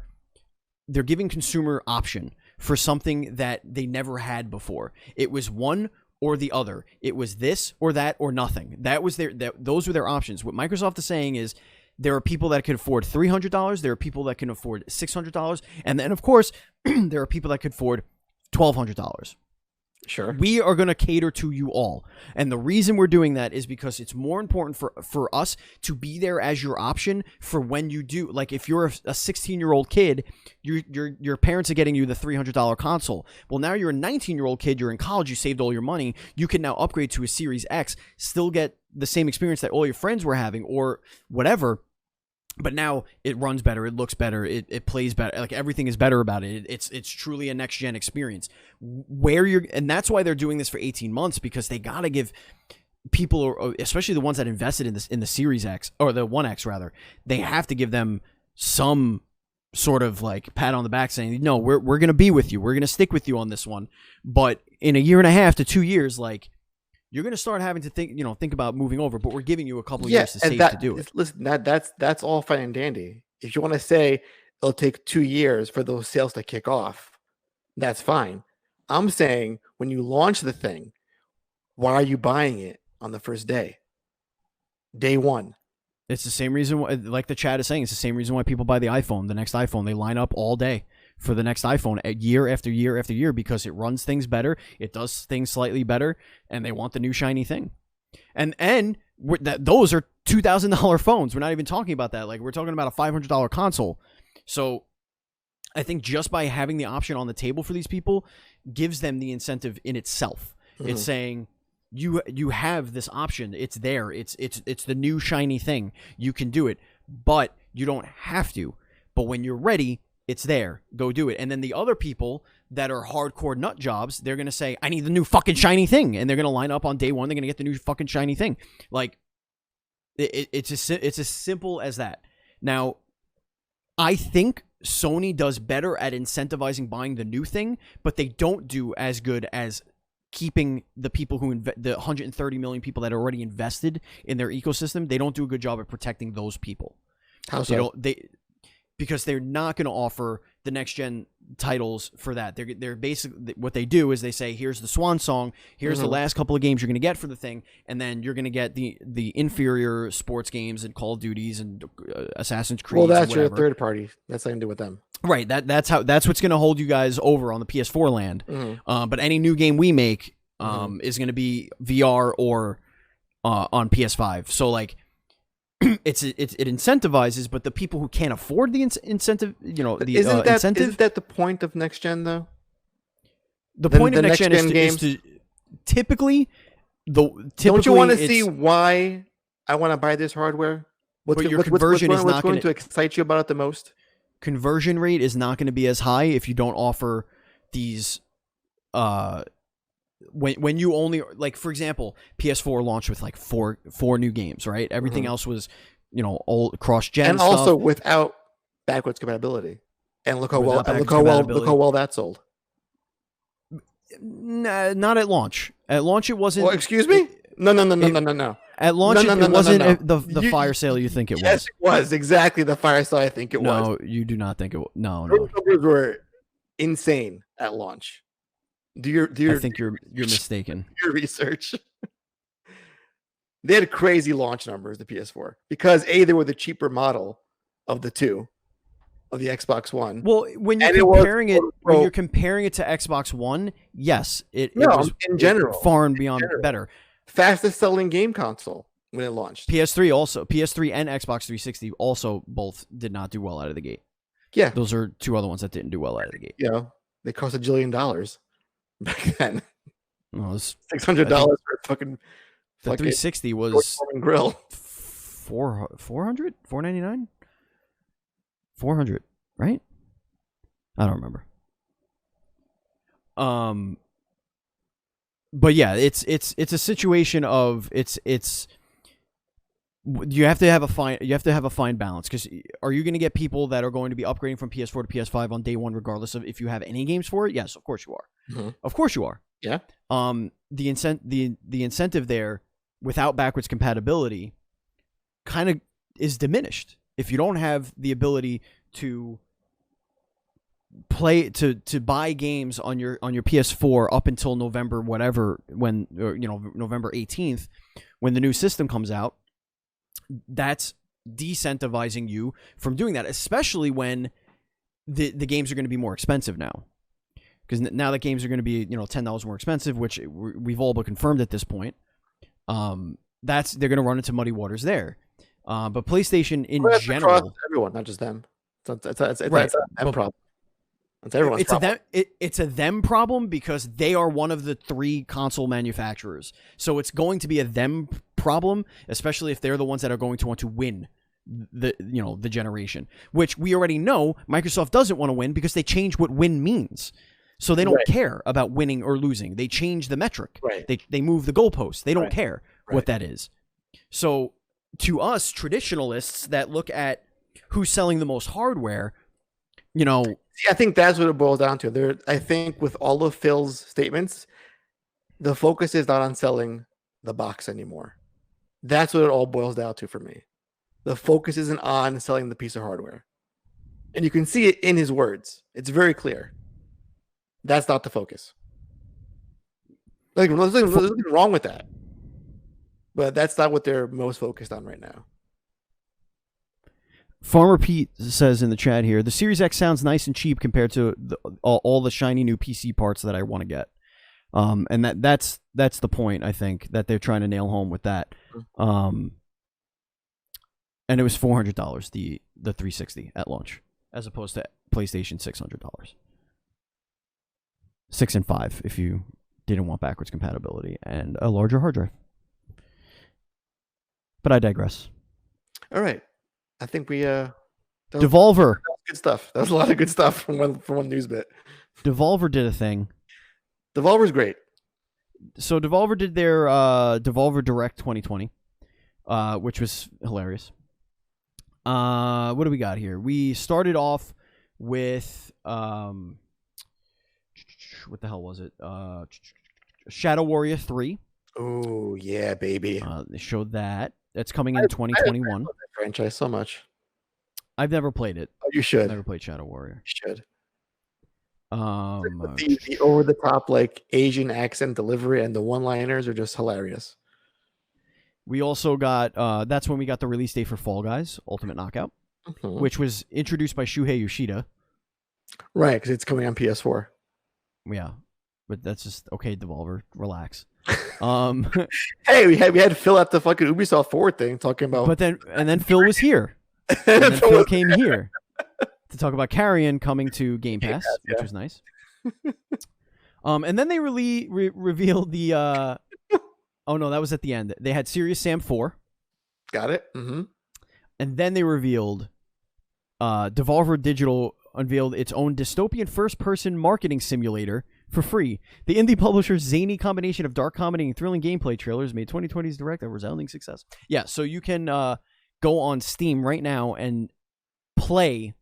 option for something that they never had before. It was one or the other. It was this or that or nothing. Those were their options. What Microsoft is saying is there are people that can afford $300, there are people that can afford $600, and then of course there are people that could afford $1,200. Sure. We are going to cater to you all. And the reason we're doing that is because it's more important for us to be there as your option for when you do. Like if you're a 16-year-old kid, your parents are getting you the $300 console. Well, now you're a 19-year-old kid, you're in college, you saved all your money. You can now upgrade to a Series X, still get the same experience that all your friends were having or whatever. But now it runs better, it looks better, it plays better, like everything is better about it. It's truly a next gen experience. And that's why they're doing this for 18 months, because they gotta give people, especially the ones that invested in the Series X or the One X rather, they have to give them some sort of like pat on the back saying, no, we're gonna be with you, we're gonna stick with you on this one. But in a year and a half to 2 years, like, you're going to start having to think about moving over, but we're giving you a couple of years to save to do it. Listen, that's all fine and dandy. If you want to say it'll take 2 years for those sales to kick off, that's fine. I'm saying when you launch the thing, why are you buying it on the first day? Day one. It's the same reason, like the chat is saying, it's the same reason why people buy the iPhone, the next iPhone. They line up all day for the next iPhone year after year after year because it runs things better, it does things slightly better, and they want the new shiny thing. And those are $2,000 phones. We're not even talking about that. Like, we're talking about a $500 console. So I think just by having the option on the table for these people gives them the incentive in itself. Mm-hmm. It's saying you have this option. It's there. It's the new shiny thing. You can do it, but you don't have to. But when you're ready, it's there. Go do it. And then the other people that are hardcore nut jobs, they're going to say, I need the new fucking shiny thing. And they're going to line up on day one. They're going to get the new fucking shiny thing. Like, it's as simple as that. Now, I think Sony does better at incentivizing buying the new thing, but they don't do as good as keeping the people the 130 million people that are already invested in their ecosystem. They don't do a good job at protecting those people. How so? Because they're not going to offer the next gen titles for that. They're basically, what they do is they say, here's the swan song, here's the last couple of games you're going to get for the thing, and then you're going to get the inferior sports games and Call of Duties and Assassin's Creed. Well, that's your third party. That's nothing to do with them. Right. That's what's going to hold you guys over on the PS4 land. Mm-hmm. But any new game we make is going to be VR or on PS5. So like, it incentivizes, but the people who can't afford the incentive, isn't that the point of next gen though? The point of next gen is to typically. Don't you want to see why I want to buy this hardware? What's going to excite you about it the most? Conversion rate is not going to be as high if you don't offer these. When you only, like, for example, PS4 launched with like four new games, right? Everything else was, old cross-gen and stuff. Also without backwards compatibility. And look how well that sold. Nah, not at launch. At launch, it wasn't. Well, excuse me? No. At launch, it wasn't the fire sale you think it was. Yes, it was exactly the fire sale I think it was. No, you do not think it was. No. Those numbers were insane at launch. I think you're mistaken. Your research. They had crazy launch numbers, the PS4, because they were the cheaper model of the two, of the Xbox One. Well, when you're comparing it to Xbox One, yes, it was in general far and beyond better. Fastest selling game console when it launched. PS3 and Xbox 360 also both did not do well out of the gate. Yeah, those are two other ones that didn't do well out of the gate. Yeah, they cost $1 billion back then. Well, $600 for fucking. The 360 was grill. 400, 499, 400, right? I don't remember. But yeah, it's a situation of it's you have to have a fine balance, because are you going to get people that are going to be upgrading from PS4 to PS5 on day one regardless of if you have any games for it? Yes, of course you are. Mm-hmm. Of course you are. Yeah. The incentive there without backwards compatibility kind of is diminished if you don't have the ability to buy games on your PS4 up until November whatever, when November 18th when the new system comes out. That's decentivizing you from doing that, especially when the games are going to be more expensive now. Because now that games are going to be $10 more expensive, which we've all but confirmed at this point, they're going to run into muddy waters there. But PlayStation in general, everyone, not just them. It's a them problem. It's everyone's problem. It's a them problem because they are one of the 3 console manufacturers. So it's going to be a them problem, especially if they're the ones that are going to want to win the generation, which we already know Microsoft doesn't want to win because they change what win means. So they don't care about winning or losing. They change the metric. Right. They move the goalposts. They don't care what that is. So to us traditionalists that look at who's selling the most hardware, I think that's what it boils down to. I think with all of Phil's statements, the focus is not on selling the box anymore. That's what it all boils down to for me. The focus isn't on selling the piece of hardware. And you can see it in his words. It's very clear. That's not the focus. There's nothing wrong with that. But that's not what they're most focused on right now. Farmer Pete says in the chat here, the Series X sounds nice and cheap compared to all the shiny new PC parts that I want to get. And that's the point, I think, that they're trying to nail home with that. And it was $400, the 360 at launch, as opposed to PlayStation $600. 6 and 5 if you didn't want backwards compatibility and a larger hard drive. But I digress. All right. I think we Devolver. That was good stuff. That was a lot of good stuff from one news bit. Devolver did a thing. Devolver's great. So Devolver did their Devolver Direct 2020, which was hilarious. What do we got here? We started off with what the hell was it? Shadow Warrior 3. Oh yeah, baby. They showed that. That's coming in 2021. I love that franchise so much. I've never played it. Oh, you should. I've never played Shadow Warrior. You should. The over the top like Asian accent delivery and the one-liners are just hilarious. We also got that's when we got the release date for Fall Guys Ultimate Knockout, which was introduced by Shuhei Yoshida. Right, because it's coming on PS4. Yeah, but that's just okay. Devolver, relax. Hey, we had Phil at the fucking Ubisoft Forward thing talking about. But then Phil was here. And then Phil came here to talk about Carrion coming to Game Pass, which was nice. And then they revealed the. Oh no, that was at the end. They had Serious Sam 4. Got it. Mm-hmm. And then they revealed. Devolver Digital unveiled its own dystopian first-person marketing simulator for free. The indie publisher's zany combination of dark comedy and thrilling gameplay trailers made 2020's Direct a resounding success. Yeah, so you can go on Steam right now and play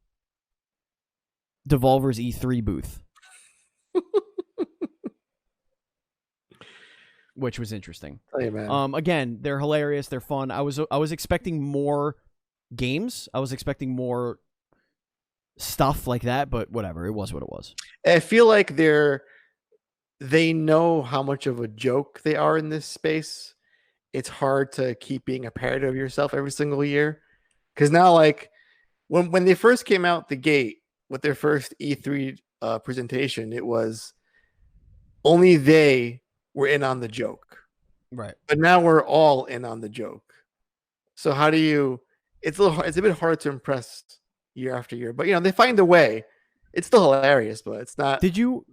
Devolver's E3 booth. Which was interesting. Oh, yeah, man. Again, they're hilarious. They're fun. I was expecting more games. I was expecting more stuff like that, but whatever. It was what it was. I feel like they know how much of a joke they are in this space. It's hard to keep being a parody of yourself every single year. Because now, like, when they first came out the gate with their first E3 presentation, it was only they were in on the joke. Right. But now we're all in on the joke. So how do you? It's a bit hard to impress year after year. But they find a way. It's still hilarious, but it's not. Did you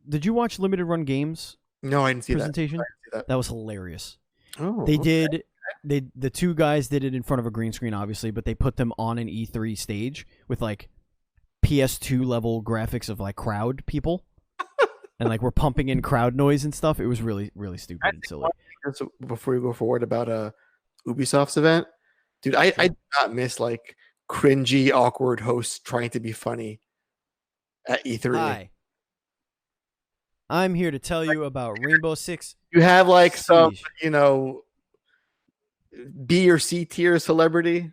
watch Limited Run Games? No, I didn't see presentation? that. I didn't see that. That was hilarious. Oh, they okay. did. The two guys did it in front of a green screen, obviously, but they put them on an E3 stage with like PS2 level graphics of like crowd people, and like we're pumping in crowd noise and stuff. It was really, really stupid and silly. Before you go forward about Ubisoft's event, dude, I do not miss like cringy, awkward hosts trying to be funny at E3. Hi, I'm here to tell you about Rainbow Six. You have like some, Siege. B or C tier celebrity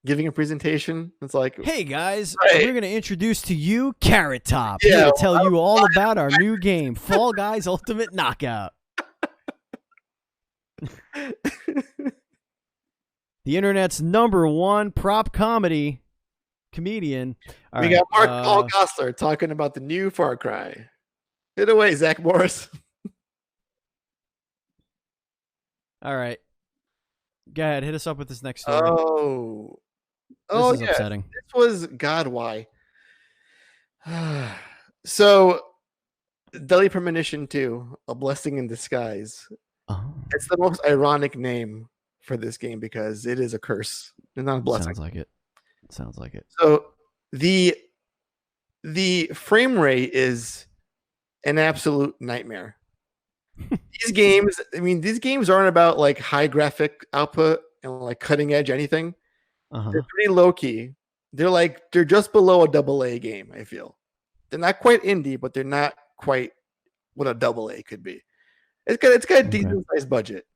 giving a presentation. It's like, hey guys, right. We're going to introduce to you Carrot Top. Yeah, Here to tell you all about our new game, Fall Guys Ultimate Knockout. The internet's #1 prop comedian. We got Mark Paul Gosselaar talking about the new Far Cry. Hit away, Zach Morris. All right. Go ahead, hit us up with this next story. This is upsetting. This was God. Why? So, Deadly Premonition 2, A Blessing in Disguise. Oh. It's the most ironic name for this game because it is a curse and not a blessing. Sounds like it. So the frame rate is an absolute nightmare. These games aren't about like high graphic output and like cutting edge anything. They're pretty low key. They're just below a AA game, I feel. They're not quite indie, but they're not quite what a AA could be. It's got a decent sized budget.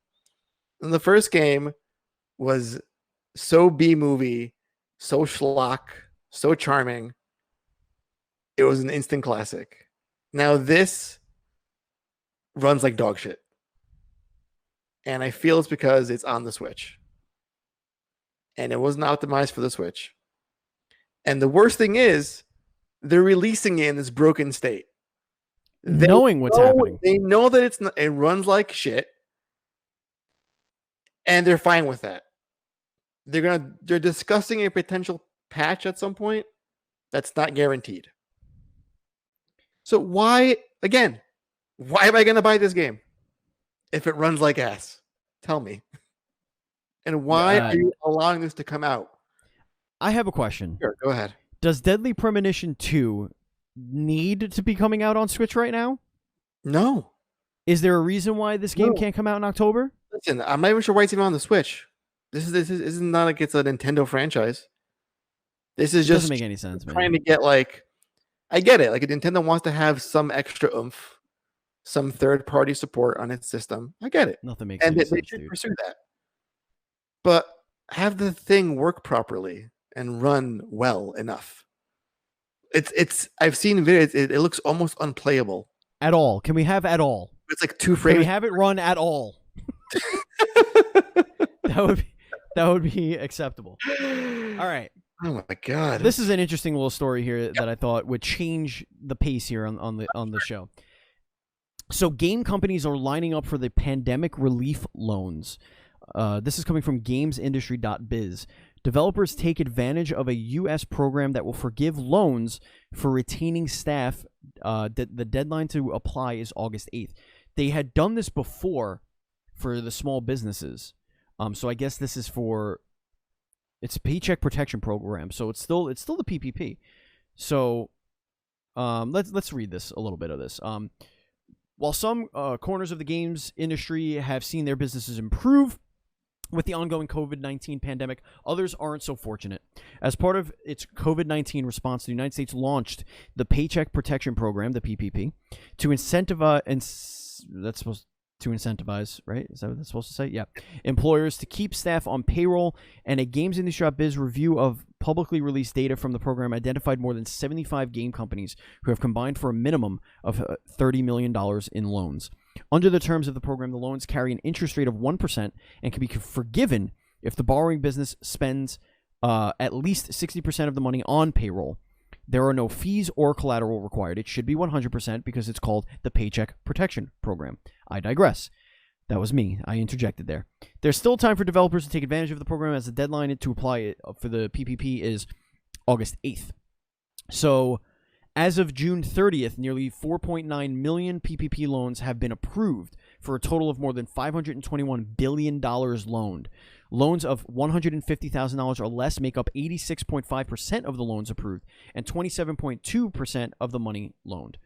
And the first game was so B-movie, so schlock, so charming. It was an instant classic. Now this runs like dog shit. And I feel it's because it's on the Switch. And it wasn't optimized for the Switch. And the worst thing is, they're releasing it in this broken state. Knowing what's happening. They know that it runs like shit. And they're fine with that. They're discussing a potential patch at some point that's not guaranteed. So why am I going to buy this game if it runs like ass? Tell me. And why are you allowing this to come out? I have a question. Sure, go ahead. Does Deadly Premonition 2 need to be coming out on Switch right now? No. Is there a reason why this game can't come out in October? Listen, I'm not even sure why it's even on the Switch. This is not like it's a Nintendo franchise. This is just doesn't make any sense, man. Trying to get I get it. Like Nintendo wants to have some extra oomph, some third-party support on its system. I get it. Nothing makes any sense. And they should pursue that. But have the thing work properly and run well enough. I've seen videos. It looks almost unplayable. At all? Can we have at all? It's like 2 frames. Can we have it run at all? That would be acceptable. All right. Oh my god. This is an interesting little story here that I thought would change the pace here on the show. So game companies are lining up for the pandemic relief loans. This is coming from gamesindustry.biz. Developers take advantage of a U.S. program that will forgive loans for retaining staff. The deadline to apply is August 8th. They had done this before for the small businesses. So I guess this is it's a paycheck protection program. So it's still the PPP. So let's read this, a little bit of this. While some corners of the games industry have seen their businesses improve with the ongoing COVID-19 pandemic, others aren't so fortunate. As part of its COVID-19 response, the United States launched the Paycheck Protection Program, the PPP, to incentivize, right? Is that what that's supposed to say? Yeah. Employers to keep staff on payroll, and a Games Industry.biz review of publicly released data from the program identified more than 75 game companies who have combined for a minimum of $30 million in loans. Under the terms of the program, the loans carry an interest rate of 1% and can be forgiven if the borrowing business spends at least 60% of the money on payroll. There are no fees or collateral required. It should be 100% because it's called the Paycheck Protection Program. I digress. That was me. I interjected there. There's still time for developers to take advantage of the program, as the deadline to apply it for the PPP is August 8th. So, as of June 30th, nearly 4.9 million PPP loans have been approved for a total of more than $521 billion loaned. Loans of $150,000 or less make up 86.5% of the loans approved and 27.2% of the money loaned.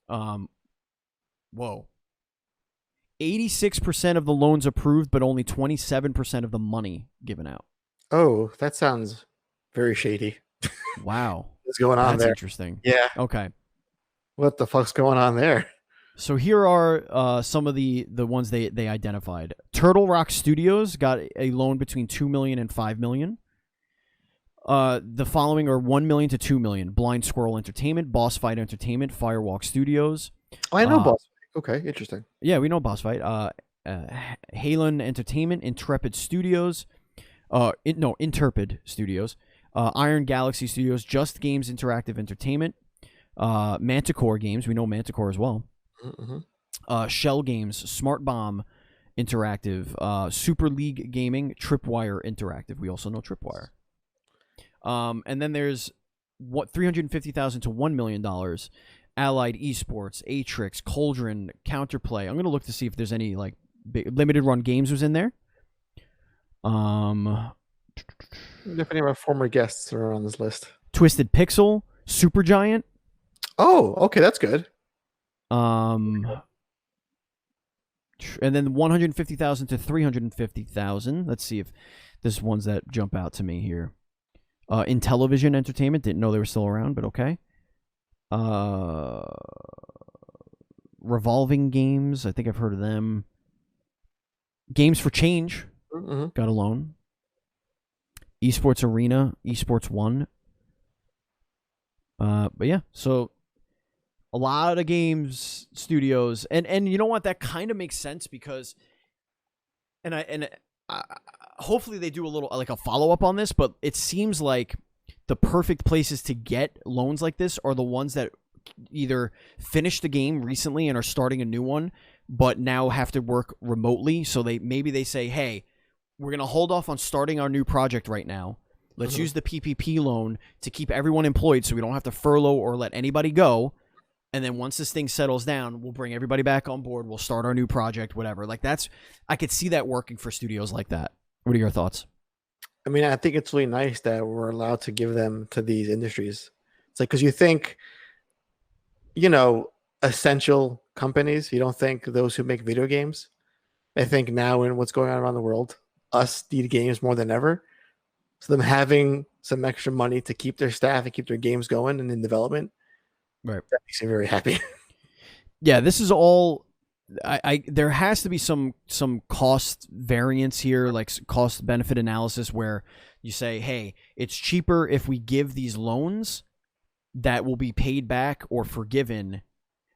Whoa. 86% of the loans approved, but only 27% of the money given out. Oh, that sounds very shady. Wow. What's going on there? That's interesting. Yeah. Okay. What the fuck's going on there? So here are some of the ones they identified. Turtle Rock Studios got a loan between $2 million and $5 million. The following are $1 million to $2 million. Blind Squirrel Entertainment, Boss Fight Entertainment, Firewalk Studios. Oh, I know Boss Fight. Okay, interesting. Yeah, we know Boss Fight. Halen Entertainment, Intrepid Studios. Interpid Studios. Iron Galaxy Studios, Just Games Interactive Entertainment. Manticore Games, we know Manticore as well. Mm-hmm. Shell Games, Smart Bomb Interactive, Super League Gaming, Tripwire Interactive. We also know Tripwire. And then there's $350,000 to $1 million. Allied Esports, Atrix, Cauldron, Counterplay. I'm gonna look to see if there's any like limited run games was in there. If any of our former guests are on this list. Twisted Pixel, Supergiant. Oh, okay, that's good. And then $150,000 to $350,000. Let's see if there's ones that jump out to me here. Intellivision Entertainment, didn't know they were still around, but okay. Revolving Games, I think I've heard of them. Games for Change, got a loan. Esports Arena, Esports One. But yeah, so a lot of games studios, and you know what? That kind of makes sense because, and hopefully they do a little like a follow up on this, but it seems like the perfect places to get loans like this are the ones that either finished the game recently and are starting a new one, but now have to work remotely. So they say, hey, we're going to hold off on starting our new project right now. Let's use the PPP loan to keep everyone employed so we don't have to furlough or let anybody go. And then once this thing settles down, we'll bring everybody back on board. We'll start our new project, whatever. Like I could see that working for studios like that. What are your thoughts? I mean, I think it's really nice that we're allowed to give them to these industries. It's like, because you think, essential companies, you don't think those who make video games. I think now in what's going on around the world, us need games more than ever. So them having some extra money to keep their staff and keep their games going and in development, right, that makes me very happy. Yeah, this is all. There has to be some cost variance here, like cost benefit analysis, where you say, hey, it's cheaper if we give these loans that will be paid back or forgiven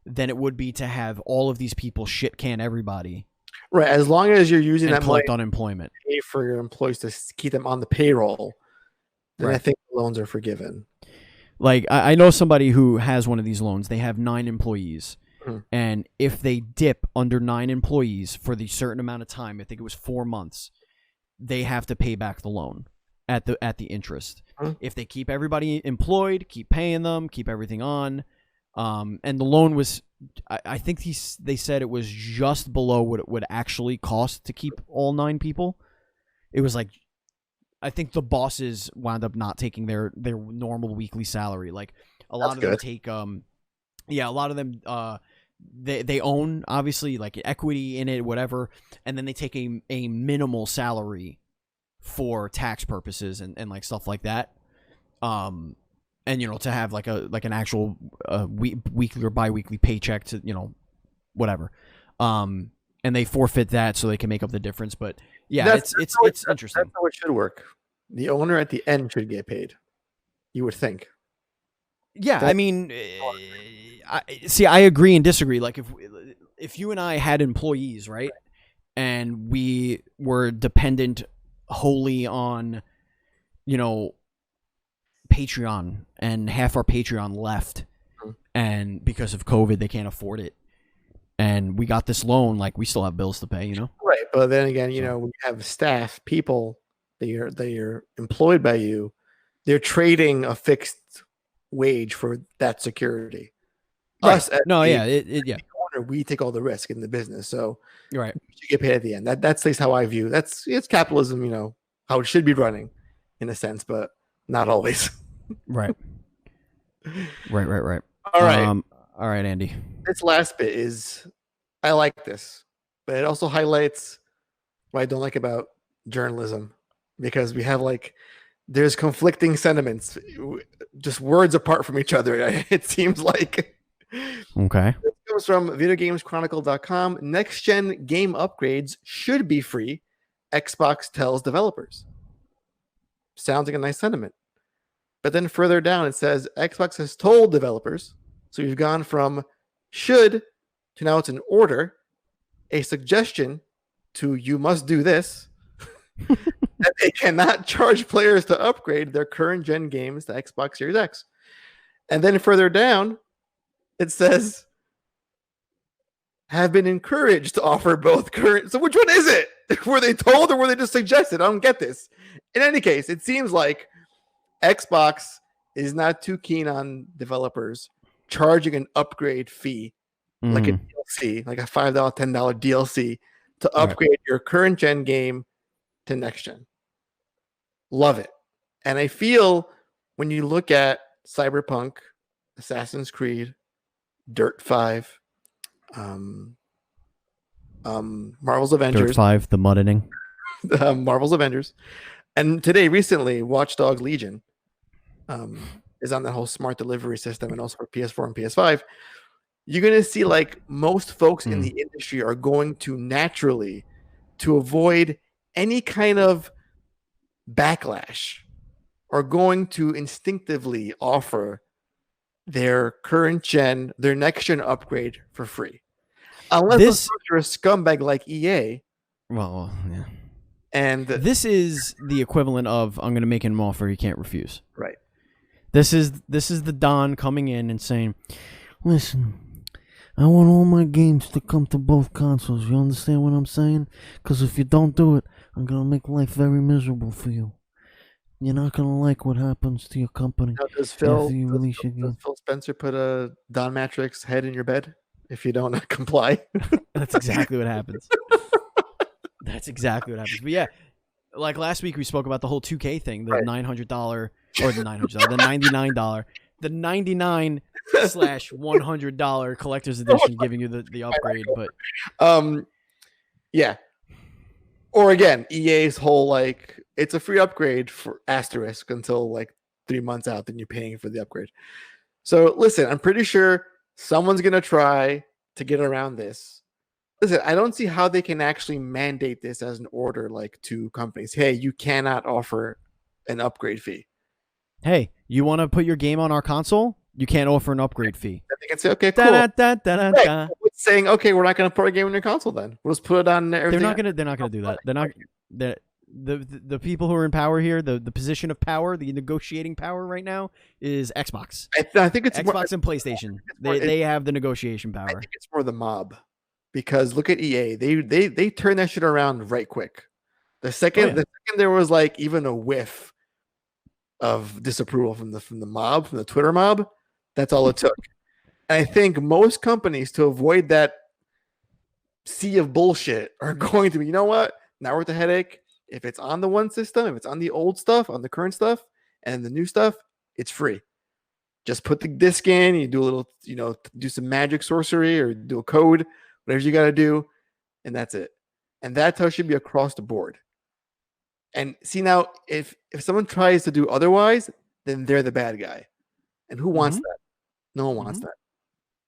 than it would be to have all of these people shit can everybody. Right, as long as you're using that money collect unemployment, pay for your employees to keep them on the payroll, then right. I think loans are forgiven. Like I know somebody who has one of these loans. They have 9 employees. And if they dip under 9 employees for the certain amount of time, I think it was 4 months, they have to pay back the loan at the interest. If they keep everybody employed, keep paying them, keep everything on, and the loan was, I think they said it was just below what it would actually cost to keep all 9 people. It was like, I think the bosses wound up not taking their normal weekly salary. Like a lot of them take, a lot of them. They own, obviously, like equity in it, whatever, and then they take a minimal salary for tax purposes and like stuff like that. And to have like an actual weekly or biweekly paycheck to whatever. And they forfeit that so they can make up the difference. But yeah, it's interesting. That's how it should work. The owner at the end should get paid. You would think. Yeah, I mean, I agree and disagree. Like if you and I had employees, right, and we were dependent wholly on Patreon, and half our Patreon left, and because of COVID, they can't afford it. And we got this loan, like we still have bills to pay, Right, but then again, when you have staff, people that are employed by you, they're trading a fixed wage for that security. Right. Us, as the owner, we take all the risk in the business, so right. you get paid at the end. That's at least how I view. It's capitalism, how it should be running, in a sense, but not always. Right. Right. All right. All right, Andy. This last bit I like this, but it also highlights what I don't like about journalism, because we have there's conflicting sentiments, just words apart from each other. It seems like. Okay. This comes from VideoGamesChronicle.com. Next-gen game upgrades should be free, Xbox tells developers. Sounds like a nice sentiment. But then further down it says Xbox has told developers. So you've gone from should to now it's an order, a suggestion to you must do this. That they cannot charge players to upgrade their current gen games to Xbox Series X. And then further down it says have been encouraged to offer both current. So which one is it? Were they told or were they just suggested? I don't get this. In any case, it seems like Xbox is not too keen on developers charging an upgrade fee, like a DLC, like a $5, $10 DLC to upgrade your current gen game to next gen. Love it. And I feel when you look at Cyberpunk, Assassin's Creed, Dirt 5, Marvel's Avengers, Dirt 5, the muddening, Marvel's Avengers, and recently, Watchdogs Legion is on that whole smart delivery system, and also for PS4 and PS5. You're going to see most folks in the industry are going to naturally, to avoid any kind of backlash, are going to instinctively offer their current gen, their next gen upgrade for free. Unless you're a scumbag like EA. Well, yeah. And this is the equivalent of I'm going to make an offer you can't refuse. Right. This is the Don coming in and saying, "Listen, I want all my games to come to both consoles. You understand what I'm saying? Because if you don't do it, I'm going to make life very miserable for you. You're not going to like what happens to your company does after you release your game." Does Phil Spencer put a Don Matrix head in your bed if you don't comply? That's exactly what happens. That's exactly what happens. But yeah, last week we spoke about the whole 2K thing, the $900 or the $900, the $99, the $99/$100 collector's edition, giving you the upgrade. But yeah. Or again, EA's whole it's a free upgrade for asterisk until 3 months out, then you're paying for the upgrade. So listen, I'm pretty sure someone's gonna try to get around this. Listen, I don't see how they can actually mandate this as an order, to companies. Hey, you cannot offer an upgrade fee. Hey, you want to put your game on our console? You can't offer an upgrade fee. They can say, okay, cool. Right. Saying, okay, we're not going to put a game on your console then. We'll just put it on everything. They're not gonna do that. They're not. The people who are in power here, the position of power, the negotiating power right now is Xbox. I think it's Xbox and PlayStation. They have the negotiation power. I think it's more the mob, because look at EA. They turn that shit around right quick. The second there was even a whiff of disapproval from the mob, from the Twitter mob, that's all it took. And I think most companies, to avoid that sea of bullshit, are going to be, you know what? Not worth the headache. If it's on the one system, if it's on the old stuff, on the current stuff, and the new stuff, it's free. Just put the disc in, you do a little, do some magic sorcery or do a code, whatever you got to do, and that's it. And that's how it should be across the board. And see, now, if someone tries to do otherwise, then they're the bad guy. And who wants that? No one wants that.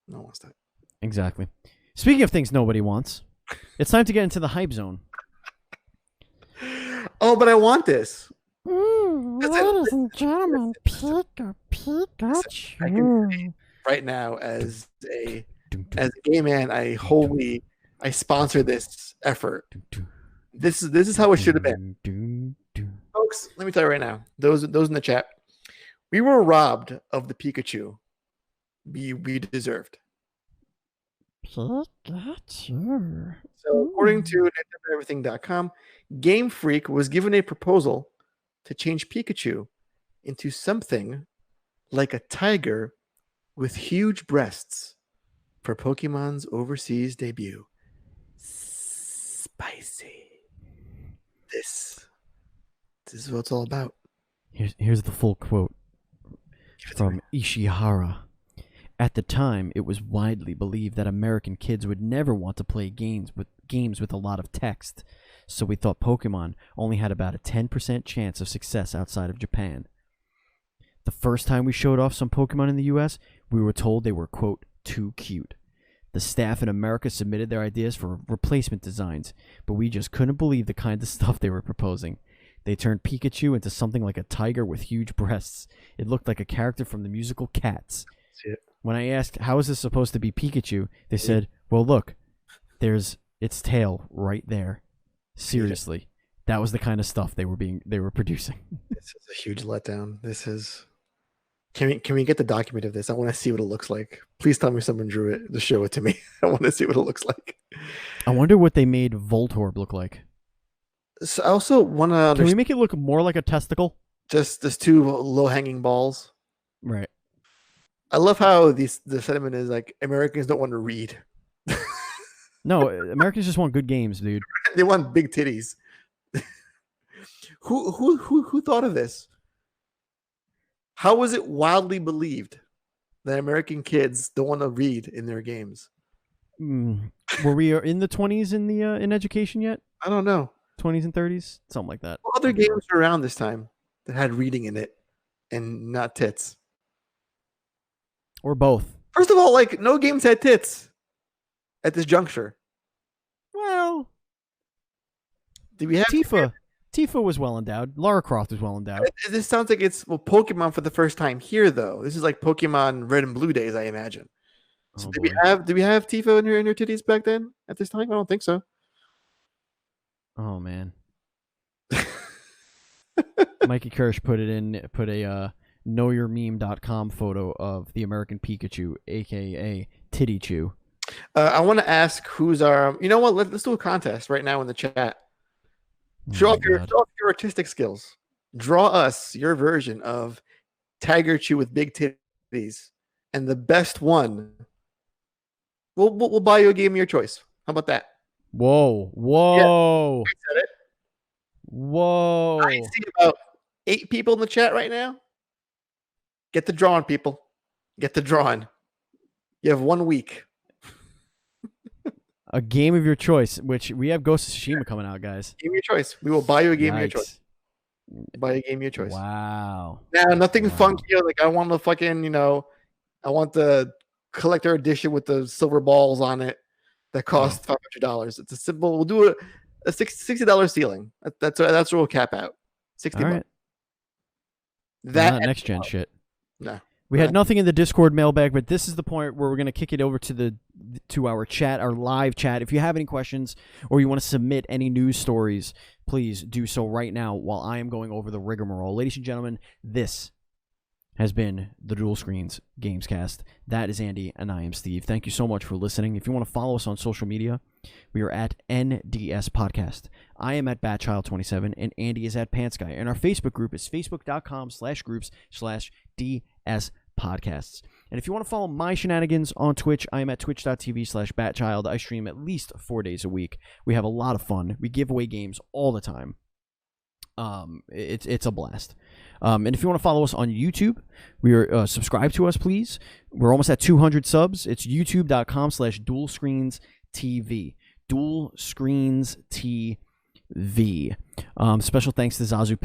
No one wants that. Exactly. Speaking of things nobody wants, it's time to get into the hype zone. Oh, but I want this. Ladies and gentlemen, Pikachu. I can say right now, as a gay man, I sponsor this effort. This is how it should have been. folks, let me tell you right now, those in the chat, we were robbed of the Pikachu we deserved. Pikachu. So according to everything.com, Game Freak was given a proposal to change Pikachu into something like a tiger with huge breasts for Pokemon's overseas debut. Spicy. This is what it's all about. Here's the full quote from Ishihara. At the time, it was widely believed that American kids would never want to play games with a lot of text, so we thought Pokemon only had about a 10% chance of success outside of Japan. The first time we showed off some Pokemon in the US, we were told they were, quote, too cute. The staff in America submitted their ideas for replacement designs, but we just couldn't believe the kind of stuff they were proposing. They turned Pikachu into something like a tiger with huge breasts. It looked like a character from the musical Cats. See it. When I asked, how is this supposed to be Pikachu, they said, well, look, there's its tail right there. Seriously, that was the kind of stuff they were producing. This is a huge letdown. This is... Can we get the document of this? I want to see what it looks like. Please tell me someone drew it to show it to me. I want to see what it looks like. I wonder what they made Voltorb look like. So I also want to... Can we make it look more like a testicle? Just two low-hanging balls. Right. I love how the sentiment is like Americans don't want to read. No, Americans just want good games, dude. They want big titties. Who thought of this? How was it wildly believed that American kids don't want to read in their games? Were we in the 20s in education yet? I don't know. 20s and 30s, something like that. What other games were around this time that had reading in it and not tits? Or both. First of all, like, no games had tits at this juncture. Well, Did we have Tifa? Tifa was well endowed. Lara Croft was well endowed. This sounds like it's Pokemon for the first time here, though. This is like Pokemon Red and Blue days, I imagine. So Oh, did boy. we have Tifa in her titties back then at this time? I don't think so. Oh man. Mikey Kirsch put a knowyourmeme.com photo of the American Pikachu, aka Titty Chew. I want to ask who's our. You know what? Let's do a contest right now in the chat. Show off your artistic skills. Draw us your version of Tiger Chew with big titties, and the best one. We'll buy you a game of your choice. How about that? Whoa. I said it. Whoa. I see about 8 people in the chat right now. Get the drawing, people. Get the drawing. You have 1 week. A game of your choice, which we have Ghost of Tsushima coming out, guys. Game of your choice. We will buy you a game of your Yikes. choice. Buy a game of your choice. Wow. Now, nothing Wow. funky. Like, I want the fucking, I want the collector edition with the silver balls on it that cost $500. It's a simple, we'll do a $60 ceiling. That's where we'll cap out. 60 All bucks. right. That Not next gen shit. No. We had nothing in the Discord mailbag, but this is the point where we're going to kick it over to our chat, our live chat. If you have any questions or you want to submit any news stories, please do so right now while I am going over the rigmarole. Ladies and gentlemen, this has been the Duel Screens Gamescast. That is Andy, and I am Steve. Thank you so much for listening. If you want to follow us on social media, we are at NDS Podcast. I am at Batchild27, and Andy is at Pantsguy. And our Facebook group is facebook.com/groups/DS Podcasts. And if you want to follow my shenanigans on Twitch, I am at twitch.tv/Batchild. I stream at least 4 days a week. We have a lot of fun. We give away games all the time. It's a blast. And if you want to follow us on YouTube, we are subscribe to us, please. We're almost at 200 subs. It's youtube.com/DuelScreensTV. Duel Screens TV. Special thanks to Zazu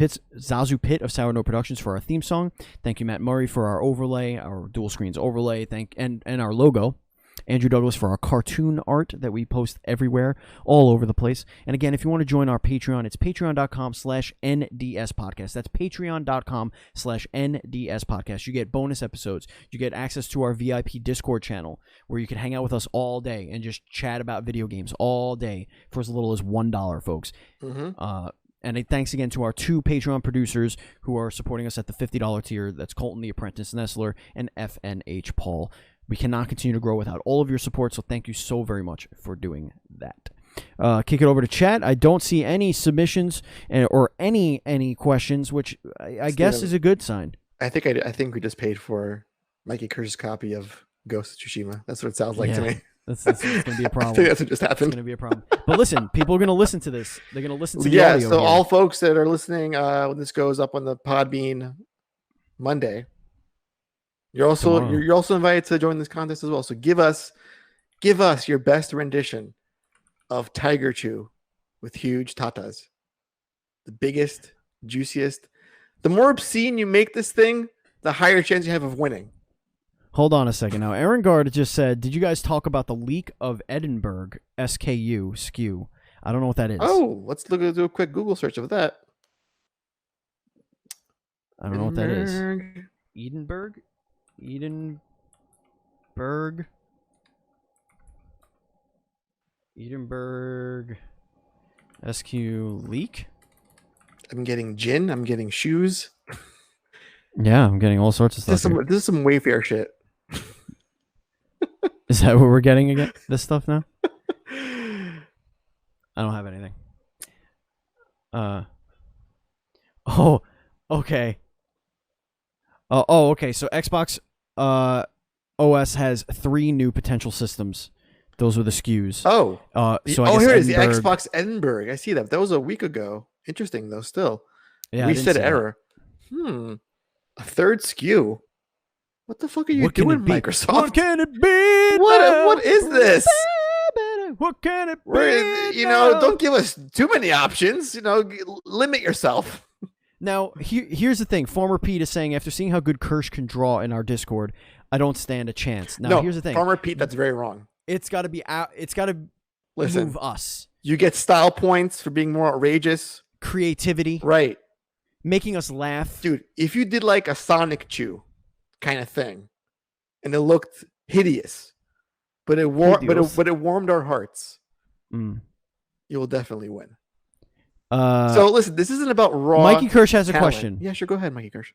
Pit of Sour No Productions for our theme song. Thank you, Matt Murray, for our overlay, our Duel Screens overlay. And our logo. Andrew Douglas for our cartoon art that we post everywhere, all over the place. And again, if you want to join our Patreon, it's patreon.com/NDS Podcast. That's patreon.com/NDS Podcast. You get bonus episodes. You get access to our VIP Discord channel where you can hang out with us all day and just chat about video games all day for as little as $1, folks. Mm-hmm. And thanks again to our 2 Patreon producers who are supporting us at the $50 tier. That's Colton the Apprentice Nestler and FNH Paul. We cannot continue to grow without all of your support, so thank you so very much for doing that. Kick it over to chat. I don't see any submissions or any questions, which I guess is a good sign. I think we just paid for Mikey Kirsch's copy of Ghost of Tsushima. That's what it sounds like to me. That's going to be a problem. I think that's what just happened. It's going to be a problem. But listen, people are going to listen to this. They're going to listen to the audio. So here. all folks that are listening when this goes up on the Podbean Monday, you're also invited to join this contest as well. So give us your best rendition of Tiger Chew with huge tatas. The biggest, juiciest. The more obscene you make this thing, the higher chance you have of winning. Hold on a second. Now, Aaron Gard just said, did you guys talk about the leak of Edinburgh SKU? I don't know what that is. Oh, let's do a quick Google search of that. I don't know what that is. Edinburgh SQ leak? I'm getting gin. I'm getting shoes. Yeah, I'm getting all sorts of stuff. This is some Wayfair shit. Is that what we're getting again? This stuff now? I don't have anything. Oh, okay. Okay. So Xbox OS has 3 new potential systems. Those were the SKUs. Oh. So I guess here it is. The Xbox Edinburgh. I see that. That was a week ago. Interesting though. Still. Yeah. Reset error. A 3rd SKU. What the fuck are you doing, Microsoft? What can it be? What is this? What can it be? Don't give us too many options. Limit yourself. Now, here's the thing. Former Pete is saying, after seeing how good Kirsch can draw in our Discord, I don't stand a chance. Now, here's the thing. Former Pete, that's very wrong. It's got to be out. It's got to move us. You get style points for being more outrageous. Creativity. Right. Making us laugh. Dude, if you did like a Sonic Chew kind of thing, and it looked hideous, but it warmed our hearts, you will definitely win. So listen, this isn't about raw. Mikey Kirsch has talent. a question. Yeah, sure. Go ahead, Mikey Kirsch.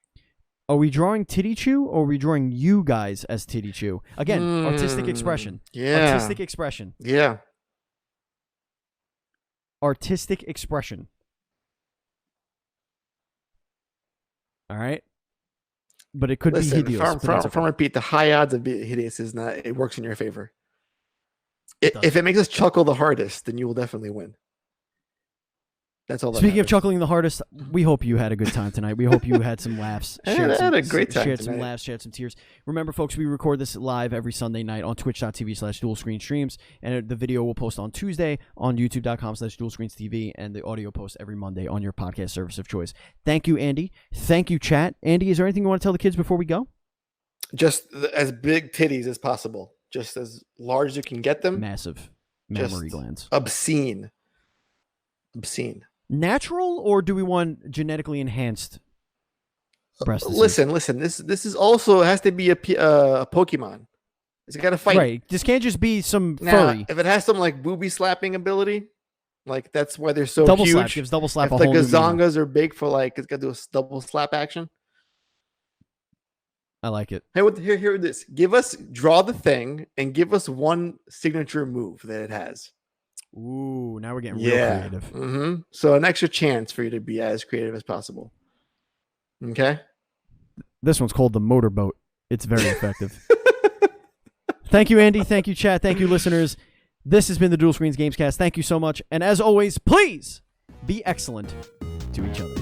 Are we drawing Titty Chew or are we drawing you guys as Titty Chew? Again, artistic expression. Yeah. Artistic expression. Yeah. Artistic expression. All right. But it could be hideous. From repeat, the high odds of being hideous is not. It works in your favor. If it makes us chuckle the hardest, then you will definitely win. That's all. Speaking of chuckling the hardest, we hope you had a good time tonight. We hope you had some laughs. I had a great time. Shared some laughs, shared some tears. Remember, folks, we record this live every Sunday night on twitch.tv/dualscreenstreams, and the video will post on Tuesday on youtube.com/dualscreens.tv, and the audio post every Monday on your podcast service of choice. Thank you, Andy. Thank you, chat. Andy, is there anything you want to tell the kids before we go? Just as big titties as possible. Just as large as you can get them. Massive mammary glands. Obscene. Natural, or do we want genetically enhanced breast tissue? Listen. This is also has to be a Pokemon. It's got to fight. Right. This can't just be some furry. If it has some like booby slapping ability, like that's why they're so double huge. Slap gives double slap. If the Gazongas are big for like, it's got to do a double slap action. I like it. Hey, here this. Draw the thing and give us one signature move that it has. Ooh, now we're getting real creative. Mm-hmm. So an extra chance for you to be as creative as possible. Okay. This one's called the motorboat. It's very effective. Thank you, Andy. Thank you, chat. Thank you, listeners. This has been the Dual Screens Gamescast. Thank you so much. And as always, please be excellent to each other.